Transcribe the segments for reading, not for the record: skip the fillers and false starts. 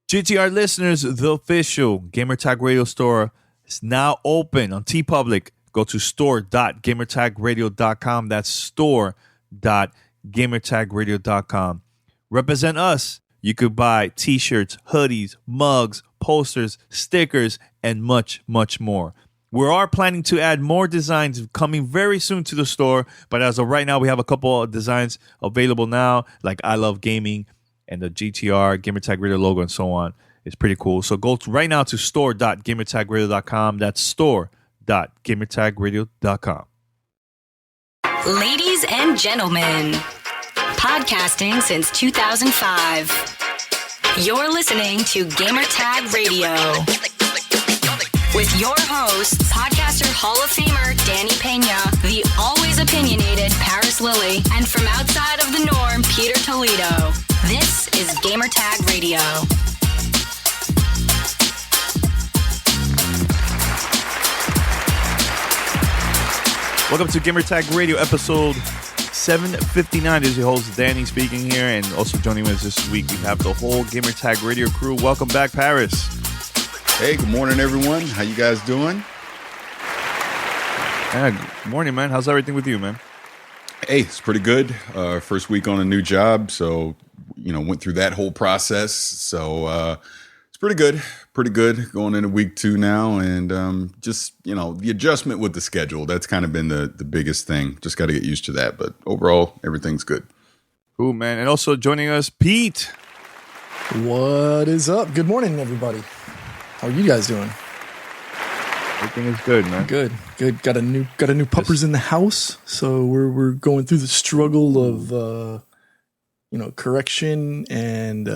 GTR listeners, the official Gamertag Radio store is now open on TeePublic. Go to store.gamertagradio.com. That's store.gamertagradio.com. Represent us. You could buy t-shirts, hoodies, mugs, posters, stickers, and much, much more. We are planning to add more designs coming very soon to the store, but as of right now, we have a couple of designs available now, like I Love Gaming and the GTR, Gamertag Radio logo, and so on. It's pretty cool. So go right now to store.gamertagradio.com. That's store.gamertagradio.com. Ladies and gentlemen, podcasting since 2005. You're listening to Gamertag Radio with your hosts, podcaster Hall of Famer Danny Pena, the always opinionated Paris Lilly, and from outside of the norm, Peter Toledo. This is Gamertag Radio. Welcome to Gamertag Radio, episode 759. This is your host, Danny, speaking here. And also joining us this week, we have the whole Gamertag Radio crew. Welcome back, Paris. Hey, good morning, everyone. How you guys doing? Good morning, man. How's everything with you, man? Hey, it's pretty good. First week on a new job, so, went through that whole process. So it's pretty good. Pretty good going into week 2 now. And just, the adjustment with the schedule, that's kind of been the biggest thing. Just got to get used to that. But overall, everything's good. Cool, man. And also joining us, Pete. What is up? Good morning, everybody. How are you guys doing? Everything is good, man. Good. Got a new puppers in the house, so we're going through the struggle of correction and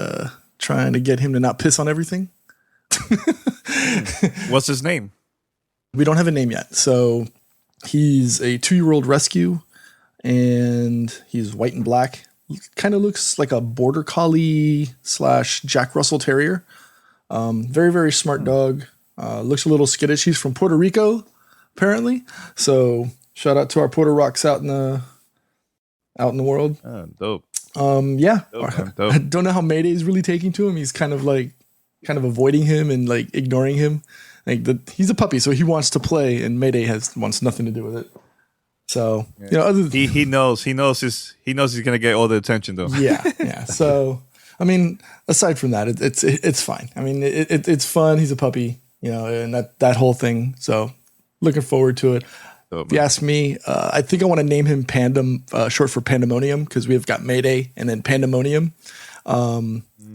trying to get him to not piss on everything. What's his name? We don't have a name yet. So he's a 2-year-old rescue, and he's white and black. He kind of looks like a border collie / Jack Russell Terrier. Very, very smart dog. Looks a little skittish. He's from Puerto Rico, apparently. So shout out to our Puerto Rocks out in the world. Oh, dope. Yeah. Dope. I don't know how Mayday is really taking to him. He's kind of avoiding him and ignoring him. He's a puppy, so he wants to play, and Mayday wants nothing to do with it. So he knows he's gonna get all the attention though. Yeah. So I mean, aside from that, it's fine. I mean, it's fun. He's a puppy, and that whole thing. So looking forward to it. If you ask me, I think I want to name him Pandem, short for Pandemonium, because we've got Mayday and then Pandemonium.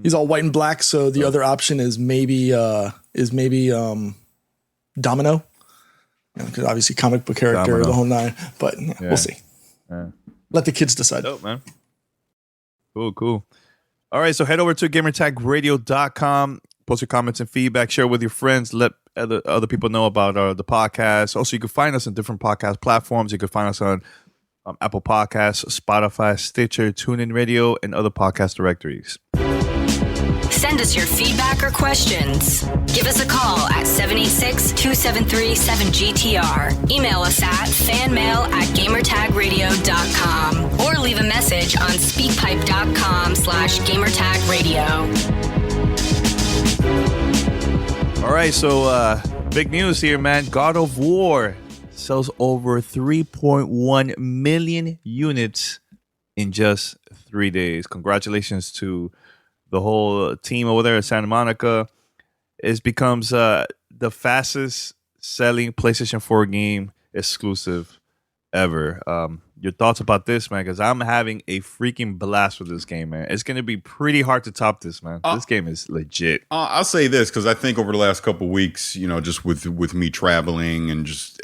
He's all white and black, so the other option is maybe Domino, because obviously comic book character, Domino. The whole nine. But we'll see. Yeah. Let the kids decide. Dope, man. Cool. All right, so head over to gamertagradio.com. Post your comments and feedback. Share with your friends. Let other people know about the podcast. Also, you can find us on different podcast platforms. You can find us on Apple Podcasts, Spotify, Stitcher, TuneIn Radio, and other podcast directories. Send us your feedback or questions. Give us a call at 786-273-7GTR. Email us at fanmail@gamertagradio.com or leave a message on speakpipe.com/gamertagradio. All right, so big news here, man. God of War sells over 3.1 million units in just 3 days. Congratulations to the whole team over there at Santa Monica. It becomes the fastest selling PlayStation 4 game exclusive ever. Your thoughts about this, man? Because I'm having a freaking blast with this game, man. It's going to be pretty hard to top this, man. This game is legit. I'll say this, because I think over the last couple of weeks, just with me traveling and just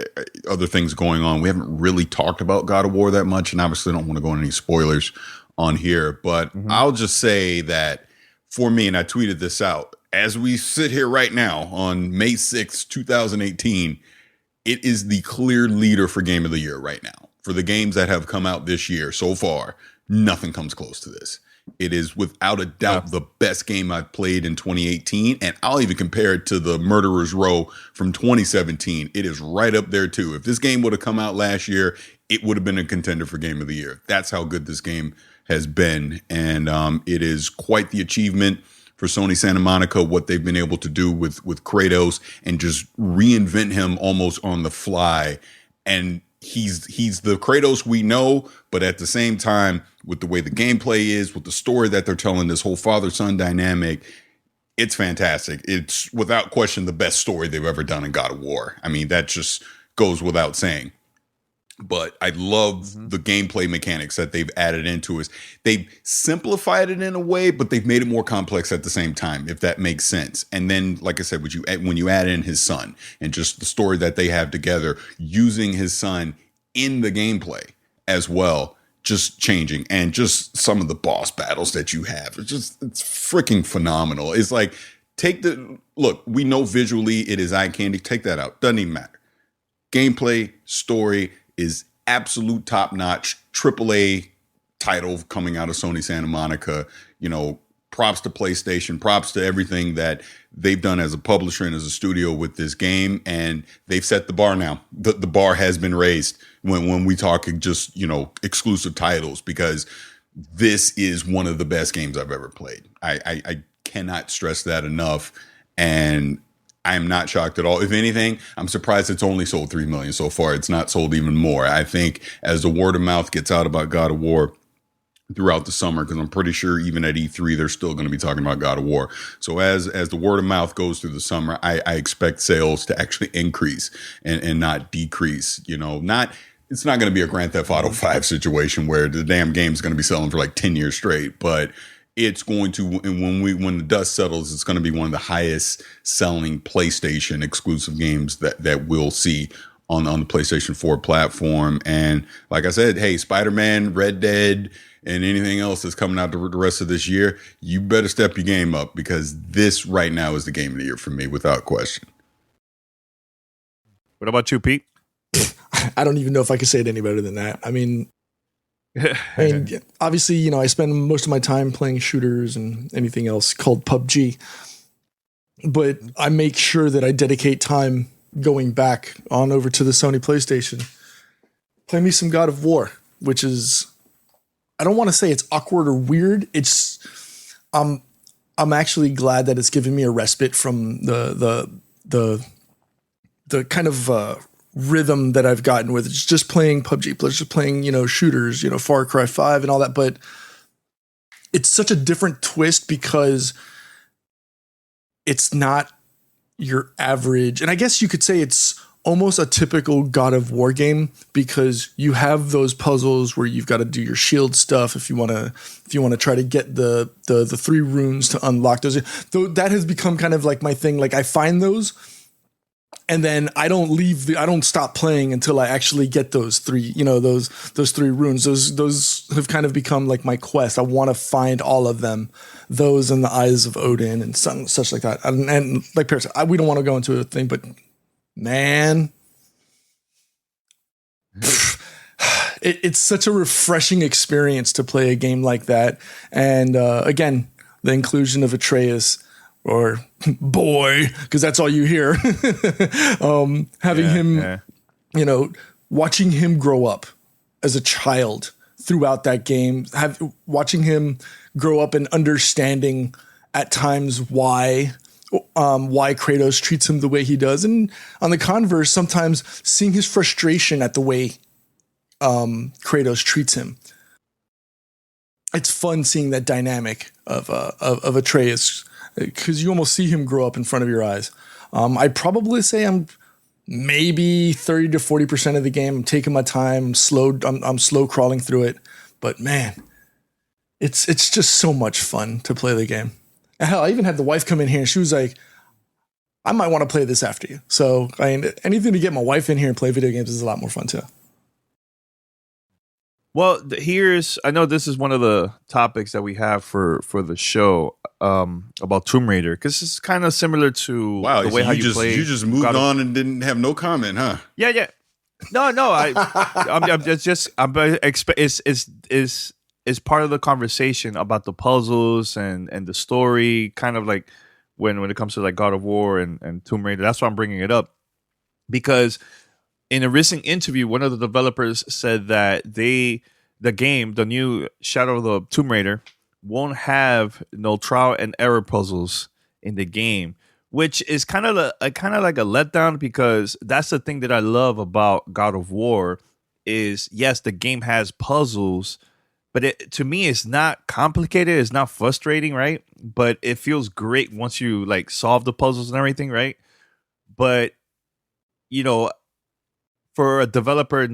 other things going on, we haven't really talked about God of War that much, and obviously don't want to go into any spoilers on here. But I'll just say that for me, and I tweeted this out, as we sit here right now on May 6th, 2018, it is the clear leader for Game of the Year right now. For the games that have come out this year so far, nothing comes close to this. It is without a doubt the best game I've played in 2018, and I'll even compare it to the Murderer's Row from 2017. It is right up there too. If this game would have come out last year, it would have been a contender for Game of the Year. That's how good this game has been, and it is quite the achievement for Sony Santa Monica, what they've been able to do with Kratos and just reinvent him almost on the fly. And he's the Kratos we know, but at the same time, with the way the gameplay is, with the story that they're telling, this whole father-son dynamic, it's fantastic. It's without question the best story they've ever done in God of War. I mean, that just goes without saying. But I love the gameplay mechanics that they've added into it. They've simplified it in a way, but they've made it more complex at the same time, if that makes sense. And then, like I said, when you add in his son and just the story that they have together, using his son in the gameplay as well, just changing, and just some of the boss battles that you have, it's freaking phenomenal. It's like, look, we know visually it is eye candy. Take that out. Doesn't even matter. Gameplay, story is absolute top notch, AAA title coming out of Sony Santa Monica. You know, props to PlayStation, props to everything that they've done as a publisher and as a studio with this game. And they've set the bar now. The bar has been raised when we talk just, you know, exclusive titles, because this is one of the best games I've ever played. I cannot stress that enough. And I'm not shocked at all. If anything, I'm surprised it's only sold 3 million so far. It's not sold even more. I think as the word of mouth gets out about God of War throughout the summer, because I'm pretty sure even at E3, they're still going to be talking about God of War. So as the word of mouth goes through the summer, I expect sales to actually increase and not decrease. You know, it's not going to be a Grand Theft Auto 5 situation where the damn game's going to be selling for like 10 years straight, but it's going to, and when the dust settles, it's going to be one of the highest selling PlayStation exclusive games that we'll see on the PlayStation 4 platform. And like I said, hey, Spider-Man, Red Dead, and anything else that's coming out the rest of this year, you better step your game up, because this right now is the game of the year for me, without question. What about you, Pete? I don't even know if I could say it any better than that. I mean, obviously, you know, I spend most of my time playing shooters and anything else called PUBG, but I make sure that I dedicate time going back on over to the Sony PlayStation. Play me some God of War, which is, I don't want to say it's awkward or weird. It's, I'm actually glad that it's given me a respite from the kind of rhythm that I've gotten with just playing PUBG, just playing, you know, shooters, you know, Far Cry 5 and all that. But it's such a different twist because it's not your average. And I guess you could say it's almost a typical God of War game, because you have those puzzles where you've got to do your shield stuff if you want to try to get the 3 runes to unlock those. Though that has become kind of like my thing. Like, I find those, and then I don't stop playing until I actually get those 3, you know, those 3 runes. Those have kind of become like my quest. I want to find all of them, those and the Eyes of Odin and such like that. And like Paris, we don't want to go into a thing, but man, it's such a refreshing experience to play a game like that. And again, the inclusion of Atreus, or boy, because that's all you hear. Having him, you know, watching him grow up as a child throughout that game, watching him grow up and understanding at times why Kratos treats him the way he does. And on the converse, sometimes seeing his frustration at the way Kratos treats him. It's fun seeing that dynamic of Atreus, because you almost see him grow up in front of your eyes. I'd probably say I'm maybe 30 to 40% of the game. I'm taking my time. I'm slow crawling through it. But man, it's just so much fun to play the game. Hell, I even had the wife come in here and she was like, I might want to play this after you. So I mean, anything to get my wife in here and play video games is a lot more fun too. Well, I know this is one of the topics that we have for the show about Tomb Raider, because it's kind of similar to the way how you play. You just moved on and didn't have no comment, huh? Yeah. No. It's part of the conversation about the puzzles and the story, kind of like when it comes to like God of War and Tomb Raider. That's why I'm bringing it up, because in a recent interview, one of the developers said that the new Shadow of the Tomb Raider won't have no trial and error puzzles in the game, which is kind of like a letdown, because that's the thing that I love about God of War is, yes, the game has puzzles, but to me it's not complicated, it's not frustrating, right? But it feels great once you like solve the puzzles and everything, right? But you know, for a developer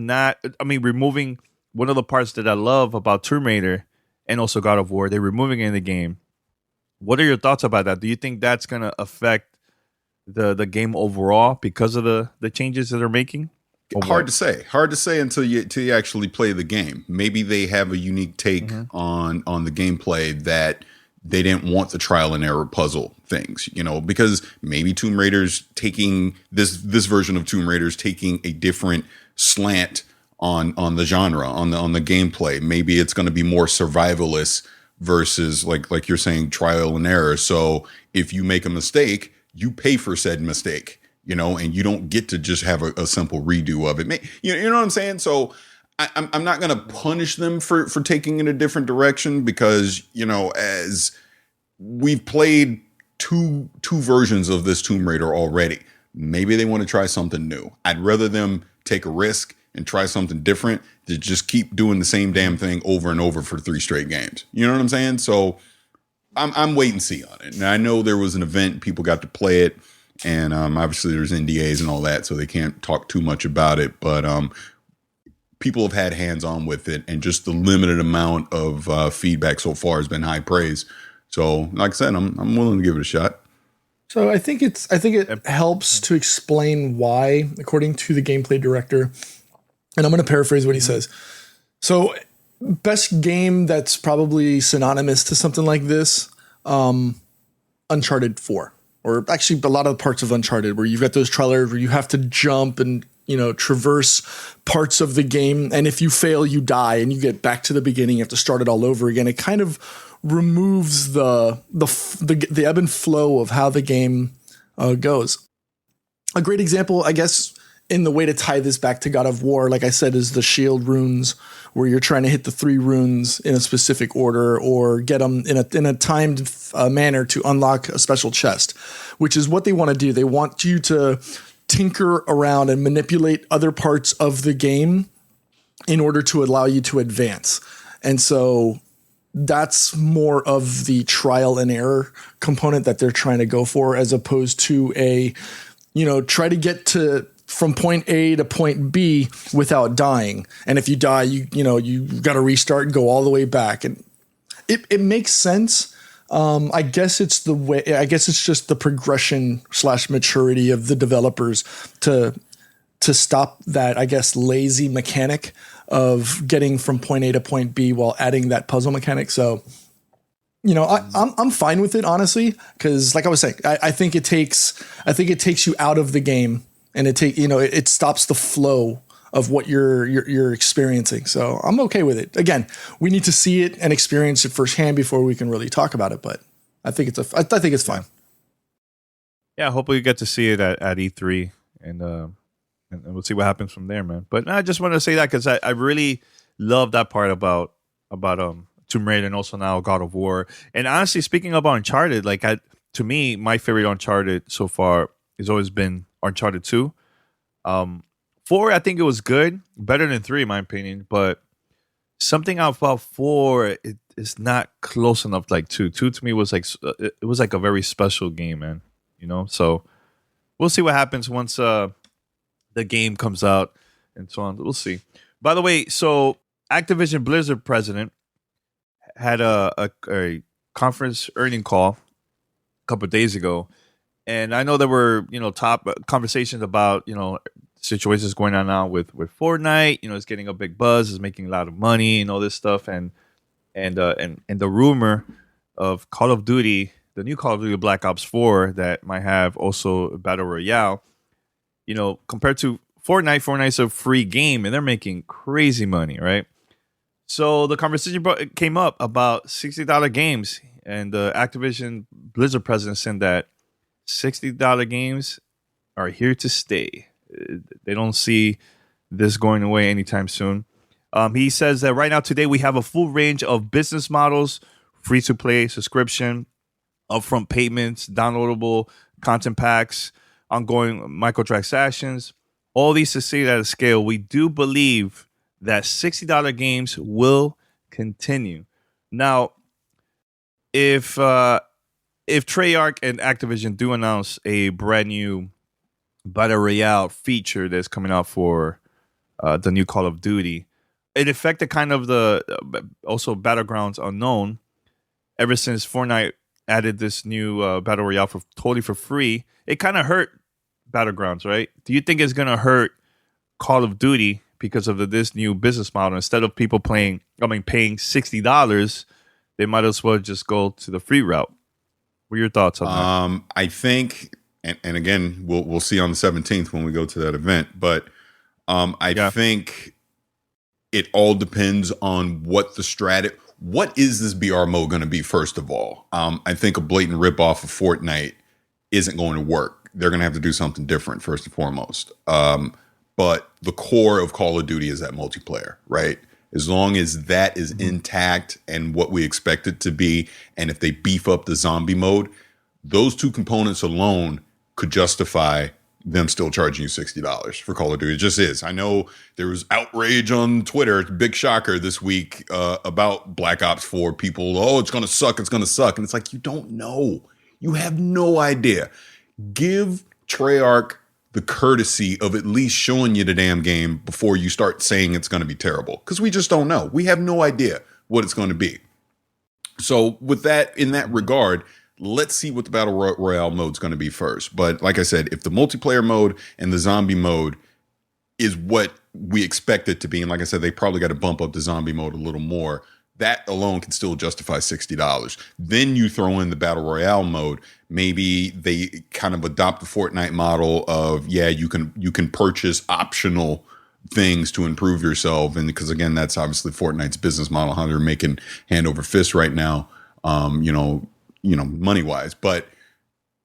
removing one of the parts that I love about Tomb Raider and also God of War, they're removing it in the game. What are your thoughts about that? Do you think that's going to affect the game overall because of the changes that they're making? Hard to say until you actually play the game. Maybe they have a unique take on the gameplay that they didn't want the trial and error puzzle things, because maybe Tomb Raider's taking this version of Tomb Raider's taking a different slant on the genre, on the gameplay. Maybe it's going to be more survivalist versus like you're saying, trial and error. So if you make a mistake, you pay for said mistake, and you don't get to just have a simple redo of it. You know what I'm saying? So I'm not going to punish them for taking in a different direction, because, as we've played two versions of this Tomb Raider already, maybe they want to try something new. I'd rather them take a risk and try something different than just keep doing the same damn thing over and over for 3 straight games. You know what I'm saying? So I'm wait and see on it. And I know there was an event, people got to play it, and obviously there's NDAs and all that, so they can't talk too much about it. But people have had hands-on with it, and just the limited amount of feedback so far has been high praise. So, like I said, I'm willing to give it a shot. So I think it helps to explain why, according to the gameplay director, and I'm going to paraphrase what he says. So, best game that's probably synonymous to something like this, Uncharted 4. Or actually a lot of parts of Uncharted, where you've got those trailers where you have to jump and traverse parts of the game, and if you fail, you die, and you get back to the beginning. You have to start it all over again. It kind of removes the ebb and flow of how the game goes. A great example, I guess, in the way to tie this back to God of War, like I said, is the shield runes, where you're trying to hit the 3 runes in a specific order or get them in a timed manner to unlock a special chest, which is what they want to do. They want you to tinker around and manipulate other parts of the game in order to allow you to advance. And so that's more of the trial and error component that they're trying to go for, as opposed to try to get from point A to point B without dying. And if you die, you got to restart and go all the way back. And it makes sense. I guess it's just the progression / maturity of the developers to stop that, I guess, lazy mechanic of getting from point A to point B while adding that puzzle mechanic. So, I'm fine with it, honestly, because like I was saying, I think it takes you out of the game, and it stops the flow of what you're experiencing. So I'm okay with it. Again, we need to see it and experience it firsthand before we can really talk about it. But I think it's fine. Yeah, hopefully you get to see it at E3, and we'll see what happens from there, man. But I just wanted to say that because I really love that part about Tomb Raider, and also now God of War. And honestly, speaking about Uncharted, to me, my favorite Uncharted so far has always been Uncharted 2. 4, I think it was good, better than 3 in my opinion, but something about 4 is not close enough like 2. 2 to me was like a very special game, man. So we'll see what happens once the game comes out and so on. We'll see. By the way, so Activision Blizzard president had a conference earning call a couple of days ago, and I know there were top conversations about situations going on now with Fortnite. It's getting a big buzz, it's making a lot of money and all this stuff, and the rumor of Call of Duty, the new Call of Duty Black Ops 4 that might have also Battle Royale. Compared to Fortnite's a free game and they're making crazy money, right? So the conversation came up about $60 games, and the Activision Blizzard president said that $60 games are here to stay. They don't see this going away anytime soon. He says that right now, today, we have a full range of business models free to play subscription, upfront payments, downloadable content packs, ongoing microtransactions, all these succeed at a scale. We do believe that $60 games will continue. Now, if Treyarch and Activision do announce a brand new Battle Royale feature that's coming out for the new Call of Duty, it affected kind of the also Battlegrounds Unknown ever since Fortnite added this new Battle Royale totally for free. It kind of hurt Battlegrounds, right? Do you think it's going to hurt Call of Duty because of this new business model? Instead of people paying $60, they might as well just go to the free route. What are your thoughts on that? I think, and again, we'll see on the 17th when we go to that event, but I think it all depends on what the strategy. What is this BR mode going to be, first of all? I think a blatant ripoff of Fortnite isn't going to work. They're going to have to do something different, first and foremost. But the core of Call of Duty is that multiplayer, right? As long as that is intact and what we expect it to be, and if they beef up the zombie mode, those two components alone could justify them still charging you $60 for Call of Duty. It just is. I know there was outrage on Twitter, big shocker this week, about Black Ops 4. People, it's going to suck, it's going to suck. And it's like, you don't know. You have no idea. Give Treyarch the courtesy of at least showing you the damn game before you start saying it's going to be terrible. Because we just don't know. We have no idea what it's going to be. So with that, in that regard, let's see what the Battle Royale mode is going to be first. But like I said, if the multiplayer mode and the zombie mode is what we expect it to be, and like I said, they probably got to bump up the zombie mode a little more, that alone can still justify $60. Then you throw in the Battle Royale mode. Maybe they kind of adopt the Fortnite model of, you can purchase optional things to improve yourself. And because again, that's obviously Fortnite's business model, how they're making hand over fist right now, money wise. But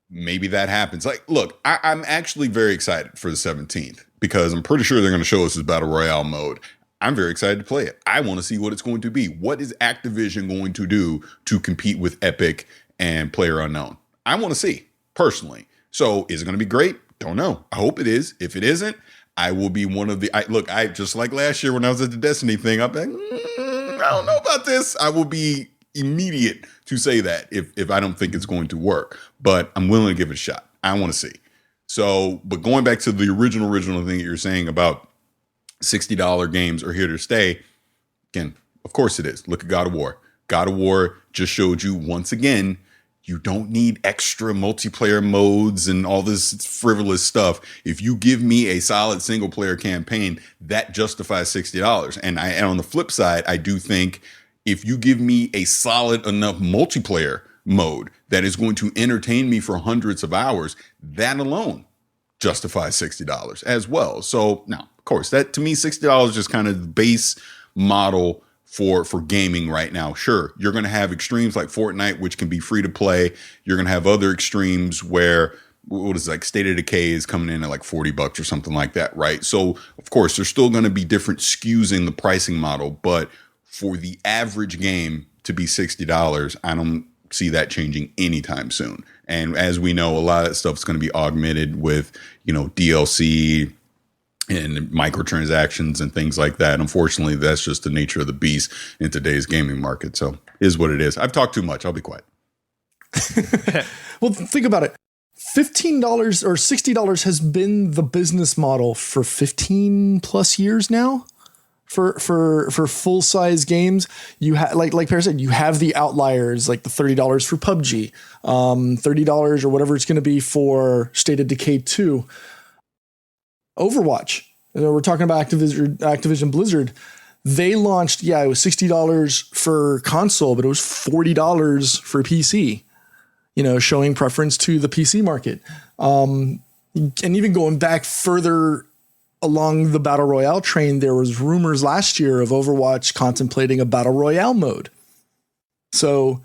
maybe that happens. Like, look, I'm actually very excited for the 17th because I'm pretty sure they're going to show us this Battle Royale mode. I'm very excited to play it. I want to see what it's going to be. What is Activision going to do to compete with Epic and PlayerUnknown? I want to see, personally. So is it going to be great? Don't know. I hope it is. If it isn't, I will be one of the... I just like last year when I was at the Destiny thing, I'm like, I don't know about this. I will be immediate to say that if I don't think it's going to work. But I'm willing to give it a shot. I want to see. So, but going back to the original thing that you're saying about $60 games are here to stay. Again, of course it is. Look at God of War. God of War just showed you once again, you don't need extra multiplayer modes and all this frivolous stuff. If you give me a solid single player campaign, that justifies $60. And on the flip side, I do think if you give me a solid enough multiplayer mode that is going to entertain me for hundreds of hours, that alone justifies $60 as well. So now, of course, that to me, $60 is just kind of the base model for gaming right now. Sure, you're going to have extremes like Fortnite, which can be free to play. You're going to have other extremes where State of Decay is coming in at like $40 or something like that, right? So, of course, there's still going to be different skews in the pricing model, but for the average game to be $60, I don't see that changing anytime soon. And as we know, a lot of that stuff is going to be augmented with, DLC and microtransactions and things like that. Unfortunately, that's just the nature of the beast in today's gaming market. So it is what it is. I've talked too much. I'll be quiet. Well, think about it. $15 or $60 has been the business model for 15 plus years now. For full size games, you have like Perry said, you have the outliers like the $30 for PUBG, $30 or whatever it's going to be for State of Decay 2. Overwatch. We're talking about Activision Blizzard. They launched, it was $60 for console, but it was $40 for PC. Showing preference to the PC market. And even going back further along the Battle Royale train, there was rumors last year of Overwatch contemplating a Battle Royale mode. So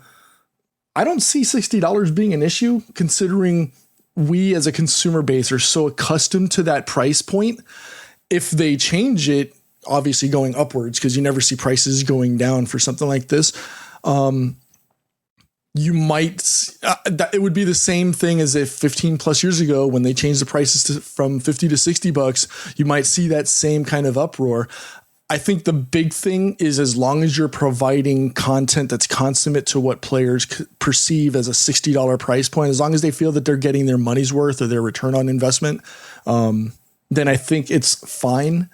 I don't see $60 being an issue, considering we as a consumer base are so accustomed to that price point. If they change it, obviously going upwards, because you never see prices going down for something like this. you might that it would be the same thing as if 15 plus years ago when they changed the prices from 50 to $60, you might see that same kind of uproar. I think the big thing is as long as you're providing content that's consummate to what players perceive as a $60 price point, as long as they feel that they're getting their money's worth or their return on investment, then I think it's fine.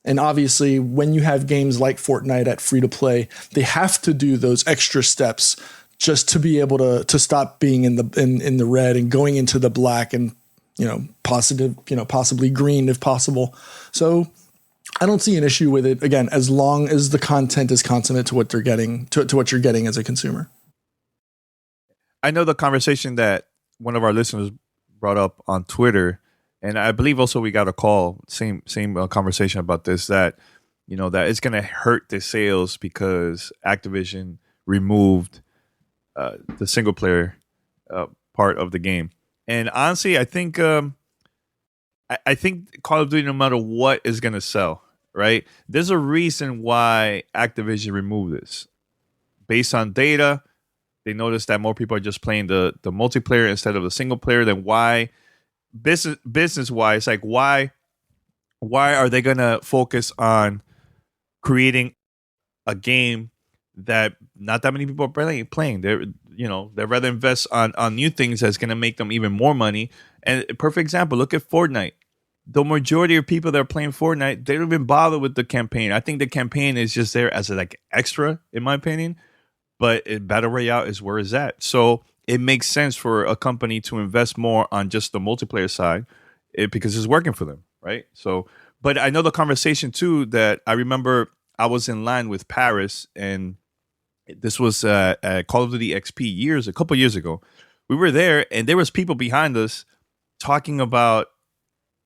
And obviously when you have games like Fortnite at free to play, they have to do those extra steps just to be able to stop being in the red and going into the black and, possibly green if possible. So I don't see an issue with it, again, as long as the content is consummate to what they're getting, to what you're getting as a consumer. I know the conversation that one of our listeners brought up on Twitter, and I believe also we got a call, same conversation about this, that, that it's going to hurt the sales because Activision removed the single player part of the game. And honestly, I think Call of Duty, no matter what, is going to sell, right? There's a reason why Activision removed this. Based on data, they noticed that more people are just playing the multiplayer instead of the single player. Then why, business-wise, like why are they going to focus on creating a game that not that many people are playing? They'd rather invest on new things that's going to make them even more money. And a perfect example, look at Fortnite. The majority of people that are playing Fortnite, they don't even bother with the campaign. I think the campaign is just there as a extra, in my opinion. But Battle Royale is where it's at. So it makes sense for a company to invest more on just the multiplayer side because it's working for them, right? So, but I know the conversation too that I remember I was in line with Paris, and this was Call of Duty XP a couple years ago. We were there, and there was people behind us talking about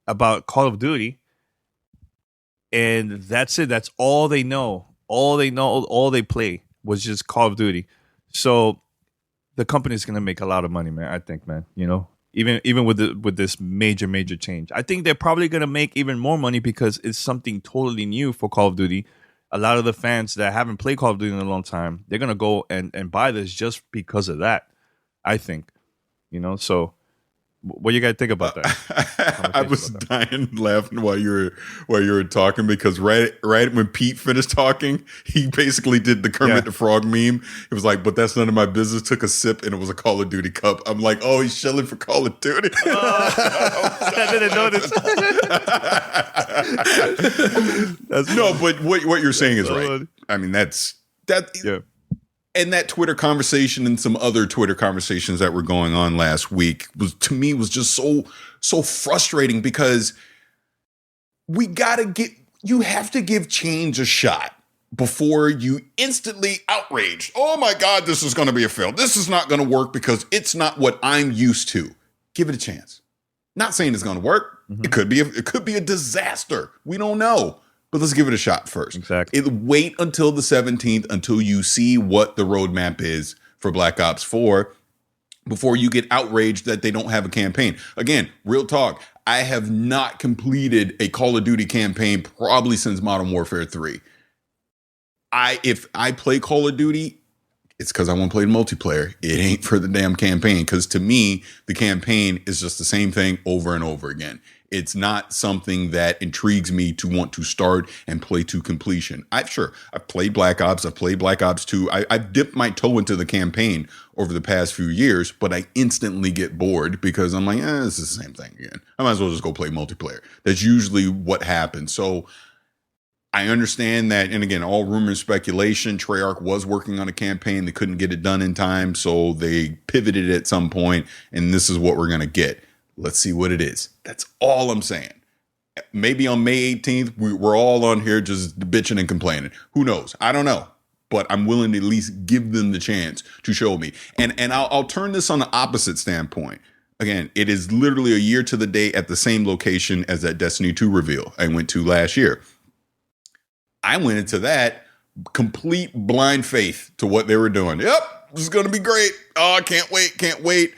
Call of Duty, and that's it. That's all they know. All they play was just Call of Duty. So the company's going to make a lot of money, man. I think, man. Even with this major change, I think they're probably going to make even more money because it's something totally new for Call of Duty. A lot of the fans that haven't played Call of Duty in a long time, they're going to go and buy this just because of that, I think. So what do you guys think about that? I was dying laughing while you were talking because right when Pete finished talking, he basically did the Kermit the Frog meme. It was like, but that's none of my business. Took a sip and it was a Call of Duty cup. I'm like, oh, he's shilling for Call of Duty. I didn't notice. No, but what you're saying is right. I mean, that. Yeah. And that Twitter conversation and some other Twitter conversations that were going on last week was just so frustrating because you have to give change a shot before you instantly outrage. Oh my God, this is going to be a fail. This is not going to work because it's not what I'm used to. Give it a chance. Not saying it's going to work. Mm-hmm. It could be a disaster. We don't know. But let's give it a shot first. Exactly. Wait until the 17th until you see what the roadmap is for Black Ops 4 before you get outraged that they don't have a campaign. Again, real talk. I have not completed a Call of Duty campaign probably since Modern Warfare 3. If I play Call of Duty, it's because I want to play the multiplayer. It ain't for the damn campaign. Because to me, the campaign is just the same thing over and over again. It's not something that intrigues me to want to start and play to completion. I've played Black Ops. I've played Black Ops 2. I've dipped my toe into the campaign over the past few years, but I instantly get bored because I'm like, this is the same thing again. I might as well just go play multiplayer. That's usually what happens. So I understand that, and again, all rumor and speculation. Treyarch was working on a campaign. They couldn't get it done in time, so they pivoted at some point, and this is what we're going to get. Let's see what it is. That's all I'm saying. Maybe on May 18th, we're all on here just bitching and complaining. Who knows? I don't know. But I'm willing to at least give them the chance to show me. And I'll turn this on the opposite standpoint. Again, it is literally a year to the day at the same location as that Destiny 2 reveal I went to last year. I went into that complete blind faith to what they were doing. Yep, this is going to be great. Oh, can't wait.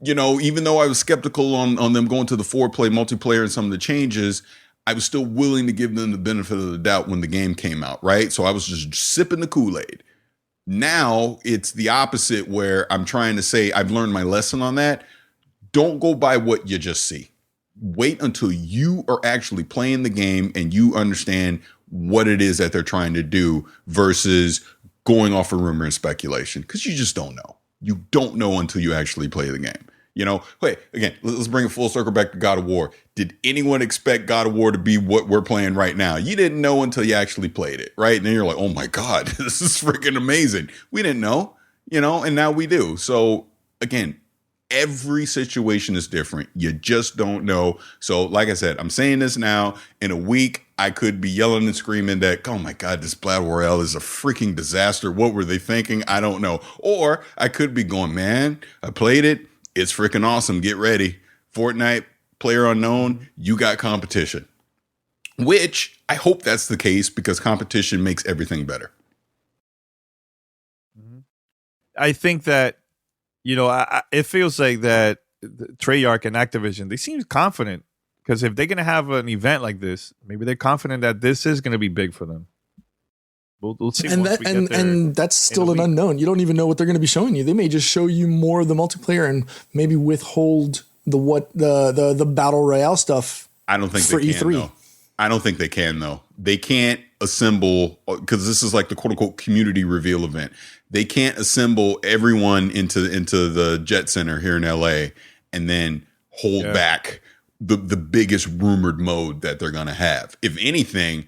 Even though I was skeptical on them going to the 4-play multiplayer and some of the changes, I was still willing to give them the benefit of the doubt when the game came out, right? So I was just sipping the Kool-Aid. Now it's the opposite, where I'm trying to say I've learned my lesson on that. Don't go by what you just see. Wait until you are actually playing the game and you understand what it is that they're trying to do versus going off of rumor and speculation, because you just don't know. You don't know until you actually play the game. You know, wait, again, let's bring it full circle back to God of War. Did anyone expect God of War to be what we're playing right now? You didn't know until you actually played it, right? And then you're like, oh my God, this is freaking amazing. We didn't know, you know, and now we do. So again, every situation is different. You just don't know. So like I said, I'm saying this now. In a week, I could be yelling and screaming that, oh my God, this Battle Royale is a freaking disaster. What were they thinking? I don't know. Or I could be going, man, I played it. It's freaking awesome. Get ready. Fortnite, Player Unknown, you got competition. Which I hope that's the case, because competition makes everything better. I think that, you know, it feels like that Treyarch and Activision, they seem confident, because if they're going to have an event like this, maybe they're confident that this is going to be big for them. We'll see. And that's still an unknown. You don't even know what they're going to be showing you. They may just show you more of the multiplayer and maybe withhold the battle royale stuff. I don't think for they can, E3. though. I don't think they can, though. They can't assemble, because this is like the quote unquote community reveal event. They can't assemble everyone into the Jet Center here in LA and then hold back the biggest rumored mode that they're going to have. If anything,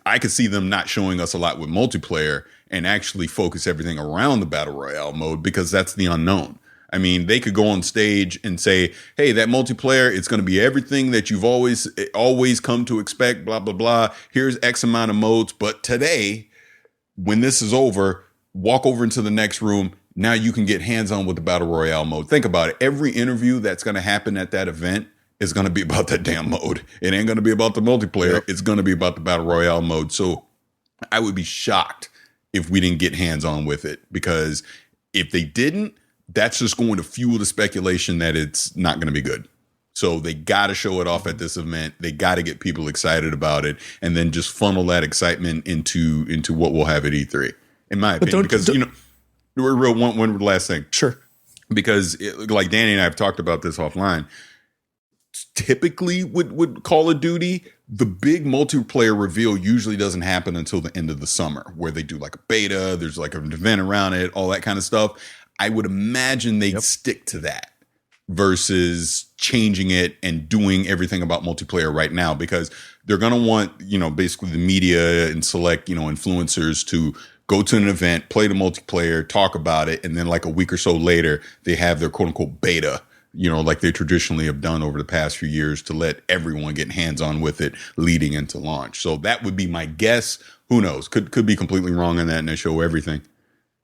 I could see them not showing us a lot with multiplayer and actually focus everything around the battle royale mode, because that's the unknown. I mean, they could go on stage and say, hey, that multiplayer, it's going to be everything that you've always come to expect, blah, blah, blah. Here's X amount of modes. But today, when this is over, walk over into the next room. Now you can get hands-on with the battle royale mode. Think about it. Every interview that's going to happen at that event is going to be about that damn mode. It ain't going to be about the multiplayer. It's going to be about the battle royale mode. So I would be shocked if we didn't get hands-on with it, because if they didn't, that's just going to fuel the speculation that it's not going to be good. So they got to show it off at this event. They got to get people excited about it, and then just funnel that excitement into what we'll have at E3, in my opinion. Because, you know, we're real. One last thing. Sure. Because like Danny and I have talked about this offline, typically with Call of Duty, the big multiplayer reveal usually doesn't happen until the end of the summer, where they do like a beta, there's like an event around it, all that kind of stuff. I would imagine they'd stick to that versus changing it and doing everything about multiplayer right now, because they're going to want, you know, basically the media and select, you know, influencers to go to an event, play the multiplayer, talk about it, and then like a week or so later, they have their quote unquote beta, you know, like they traditionally have done over the past few years, to let everyone get hands-on with it leading into launch. So that would be my guess. Who knows? Could be completely wrong on that, and they show everything.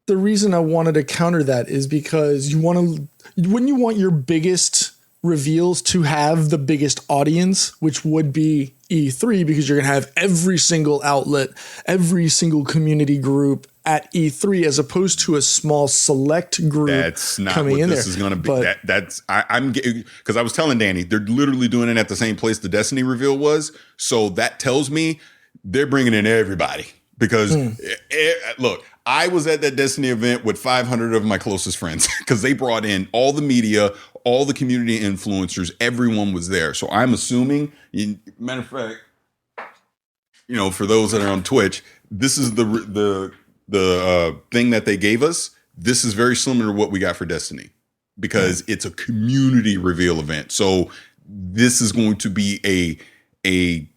The reason I wanted to counter that is because wouldn't you want your biggest reveals to have the biggest audience, which would be E3, because you're going to have every single outlet, every single community group at E3, as opposed to a small select group. That's not coming what in this there. is going to be. But I'm because I was telling Danny, they're literally doing it at the same place the Destiny reveal was. So that tells me they're bringing in everybody, because look, I was at that Destiny event with 500 of my closest friends, because they brought in all the media, all the community influencers, everyone was there. So I'm assuming, matter of fact, you know, for those that are on Twitch, this is the thing that they gave us. This is very similar to what we got for Destiny, because it's a community reveal event. So this is going to be a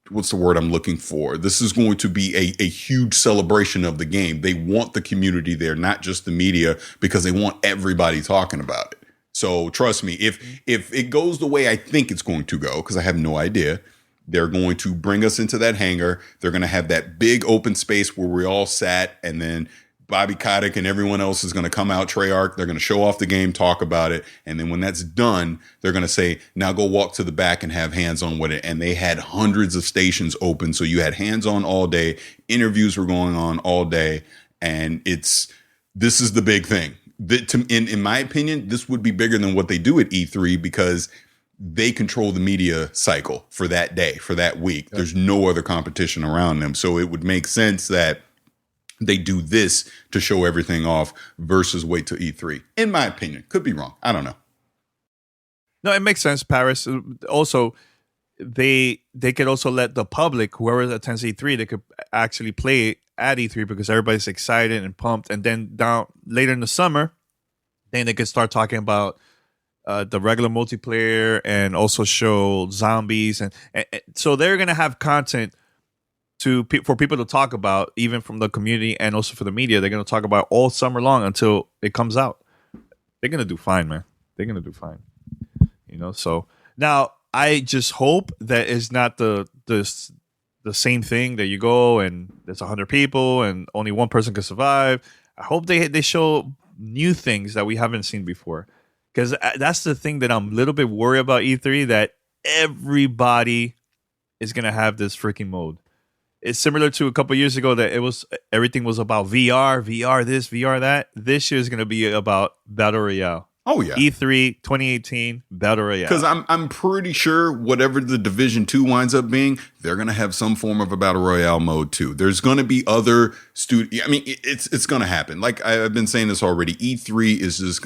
what's the word I'm looking for? This is going to be a huge celebration of the game. They want the community there, not just the media, because they want everybody talking about it. So trust me, if it goes the way I think it's going to go, because I have no idea, they're going to bring us into that hangar. They're going to have that big open space where we all sat, and then Bobby Kotick and everyone else is going to come out, Treyarch. They're going to show off the game, talk about it. And then when that's done, they're going to say, now go walk to the back and have hands-on with it. And they had hundreds of stations open. So you had hands-on all day. Interviews were going on all day. And this is the big thing. In my opinion, this would be bigger than what they do at E3, because they control the media cycle for that day, for that week. There's no other competition around them. So it would make sense that they do this to show everything off versus wait till E3. In my opinion, could be wrong. I don't know. No, it makes sense, Paris. Also, they could also let the public, whoever attends E3, they could actually play at E3 because everybody's excited and pumped. And then down later in the summer, then they could start talking about the regular multiplayer and also show zombies. And so they're going to have content for people to talk about, even from the community and also for the media. They're going to talk about all summer long until it comes out. They're going to do fine, man. They're going to do fine. So now I just hope that it's not the same thing that you go and there's 100 people and only one person can survive. I hope they show new things that we haven't seen before, because that's the thing that I'm a little bit worried about E3, that everybody is gonna have this freaking mode. It's similar to a couple years ago that everything was about VR this, VR that. This year is gonna be about Battle Royale. Oh yeah, E3 2018 Battle Royale. Because I'm pretty sure whatever the Division 2 winds up being, they're gonna have some form of a Battle Royale mode too. There's gonna be other it's gonna happen. Like I've been saying this already. E3 is just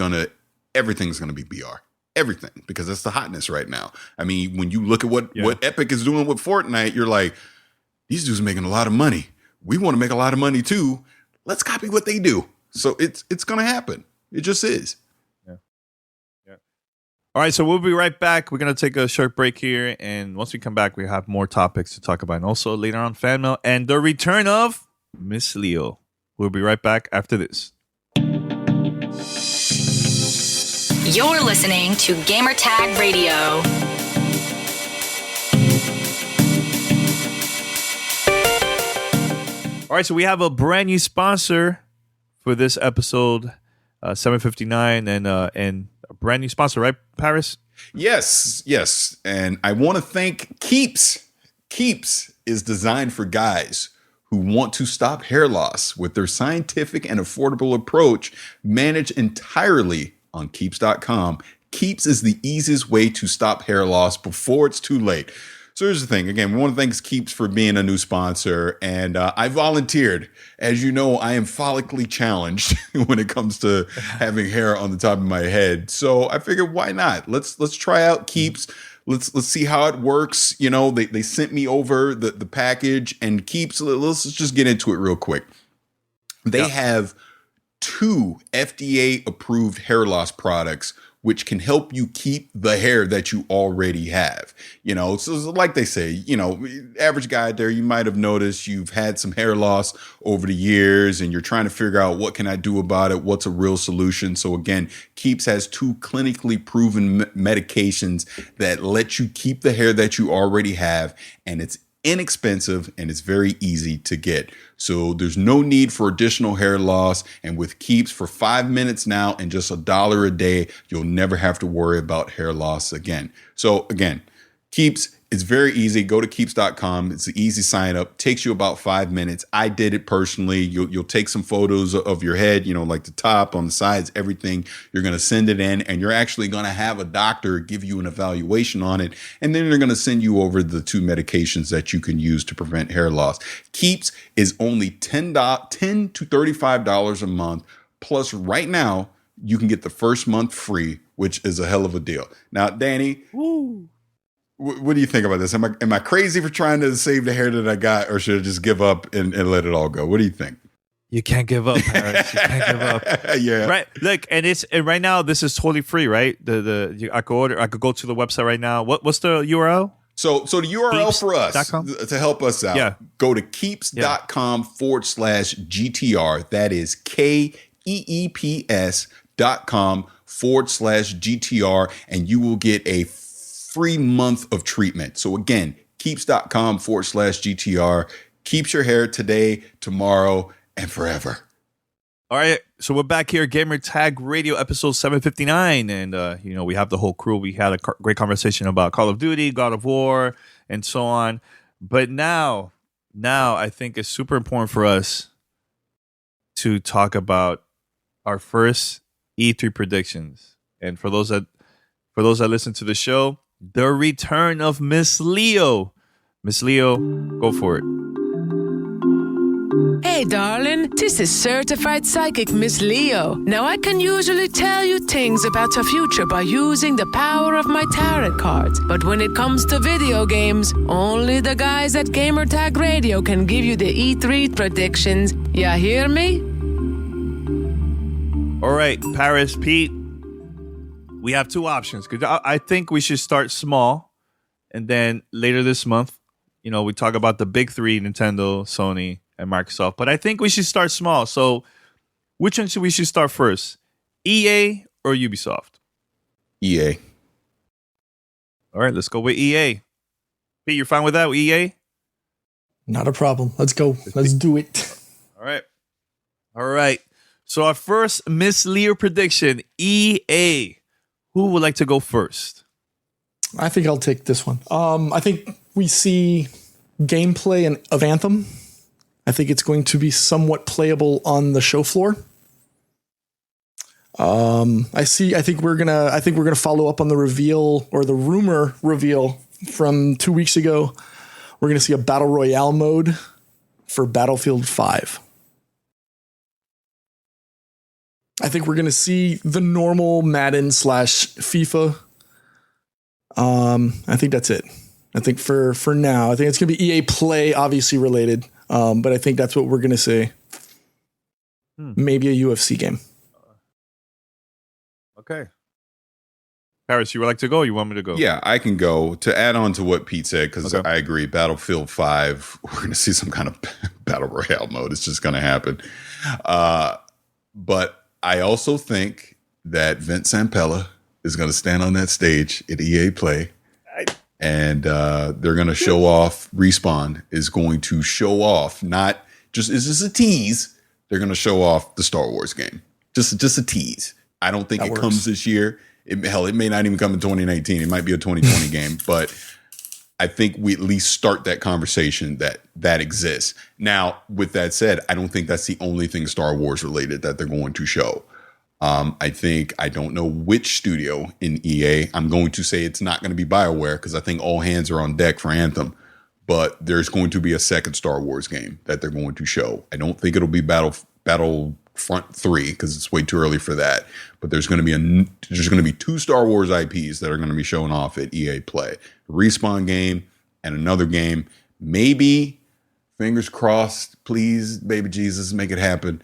everything's gonna be BR. Everything, because that's the hotness right now. I mean, when you look at what Epic is doing with Fortnite, you're like, these dudes are making a lot of money. We want to make a lot of money too. Let's copy what they do. So it's gonna happen. It just is. All right, so we'll be right back. We're going to take a short break here. And once we come back, we have more topics to talk about. And also later on, fan mail and the return of Miss Leo. We'll be right back after this. You're listening to Gamertag Radio. All right, so we have a brand new sponsor for this episode, 759, and a brand new sponsor, right, Paris? Yes. And I want to thank Keeps. Keeps is designed for guys who want to stop hair loss with their scientific and affordable approach managed entirely on Keeps.com. Keeps is the easiest way to stop hair loss before it's too late. So here's the thing. Again, we want to thank Keeps for being a new sponsor. And I volunteered. As you know, I am follically challenged when it comes to having hair on the top of my head. So I figured, why not? Let's try out Keeps. Let's see how it works. They sent me over the package, and Keeps, let's just get into it real quick. They have 2 FDA-approved hair loss products which can help you keep the hair that you already have. So like they say, average guy out there, you might have noticed you've had some hair loss over the years and you're trying to figure out, what can I do about it? What's a real solution? So again, Keeps has 2 clinically proven medications that let you keep the hair that you already have, and it's inexpensive and it's very easy to get. So there's no need for additional hair loss. And with Keeps, for 5 minutes now and just $1 a day, you'll never have to worry about hair loss again. So again, Keeps, it's very easy. Go to Keeps.com. It's an easy sign up. Takes you about 5 minutes. I did it personally. You'll take some photos of your head, like the top, on the sides, everything. You're going to send it in, and you're actually going to have a doctor give you an evaluation on it. And then they're going to send you over the 2 medications that you can use to prevent hair loss. Keeps is only $10 to $35 a month. Plus, right now, you can get the first month free, which is a hell of a deal. Now, Danny, what do you think about this? Am I crazy for trying to save the hair that I got, or should I just give up and let it all go? What do you think? You can't give up, Paris. You can't give up. Yeah. Right. Look, and right now this is totally free, right? I could go to the website right now. What's the URL? So the URL for us to help us out, go to keeps.com/GTR. That is KEEPS.com/GTR, and you will get a free month of treatment. So again, keeps.com/GTR. Keeps your hair today, tomorrow, and forever. All right, so we're back here, Gamer Tag Radio, episode 759, and we have the whole crew. We had a great conversation about Call of Duty, God of War, and so on. But now I think it's super important for us to talk about our first E3 predictions. And for those that listen to the show, the return of Miss Leo. Miss Leo, go for it. Hey, Hey, darling, this is certified psychic Miss Leo. Now, I can usually tell you things about the future by using the power of my tarot cards. But when it comes to video games, only the guys at Gamertag Radio can give you the E3 predictions. Ya hear me? All right, Paris, Pete, we have two options. I think we should start small, and then later this month, we talk about the big three, Nintendo, Sony, and Microsoft. But I think we should start small. So which one should we start first? EA or Ubisoft? EA. All right, let's go with EA. Pete, you're fine with that, with EA? Not a problem. Let's go. Let's do it. All right. So our first Miss Leo prediction, EA. Who would like to go first? I think I'll take this one. I think we see gameplay of Anthem. I think it's going to be somewhat playable on the show floor. I think we're gonna follow up on the reveal or the rumor reveal from 2 weeks ago. We're gonna see a battle royale mode for Battlefield 5. I think we're going to see the normal Madden / FIFA. I think that's it. I think for now, I think it's going to be EA Play, obviously related. But I think that's what we're going to see. Maybe a UFC game. Okay. Paris, you would like to go? Or you want me to go? Yeah, I can go. To add on to what Pete said, because Okay. I agree, Battlefield 5, we're going to see some kind of battle royale mode. It's just going to happen. But I also think that Vince Zampella is going to stand on that stage at EA Play, and they're going to show off. Respawn is going to show off, not just is this a tease? They're going to show off the Star Wars game, just a tease. I don't think it comes this year. It may not even come in 2019. It might be a 2020 game, but I think we at least start that conversation that exists. Now, with that said, I don't think that's the only thing Star Wars related that they're going to show. I don't know which studio in EA. I'm going to say it's not going to be BioWare because I think all hands are on deck for Anthem. But there's going to be a second Star Wars game that they're going to show. I don't think it'll be Battlefront 3 because it's way too early for that. But there's going to be two Star Wars IPs that are going to be shown off at EA Play. A Respawn game and another game. Maybe, fingers crossed, please, baby Jesus, make it happen.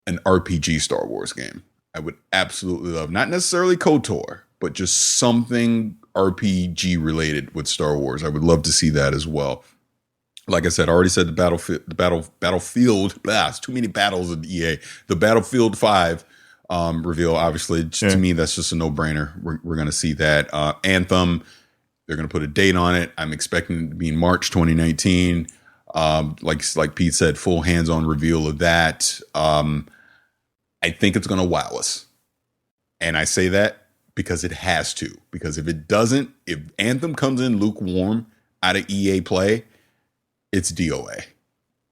An RPG Star Wars game. I would absolutely love, not necessarily KOTOR, but just something RPG related with Star Wars. I would love to see that as well. Like I said, I already said the Battlefield. It's too many battles in EA. The Battlefield 5 reveal, obviously, to me, that's just a no-brainer. We're going to see that. Anthem, they're going to put a date on it. I'm expecting it to be in March 2019. Like Pete said, full hands-on reveal of that. I think it's going to wow us. And I say that because it has to. Because if it doesn't, if Anthem comes in lukewarm out of EA Play, it's DOA.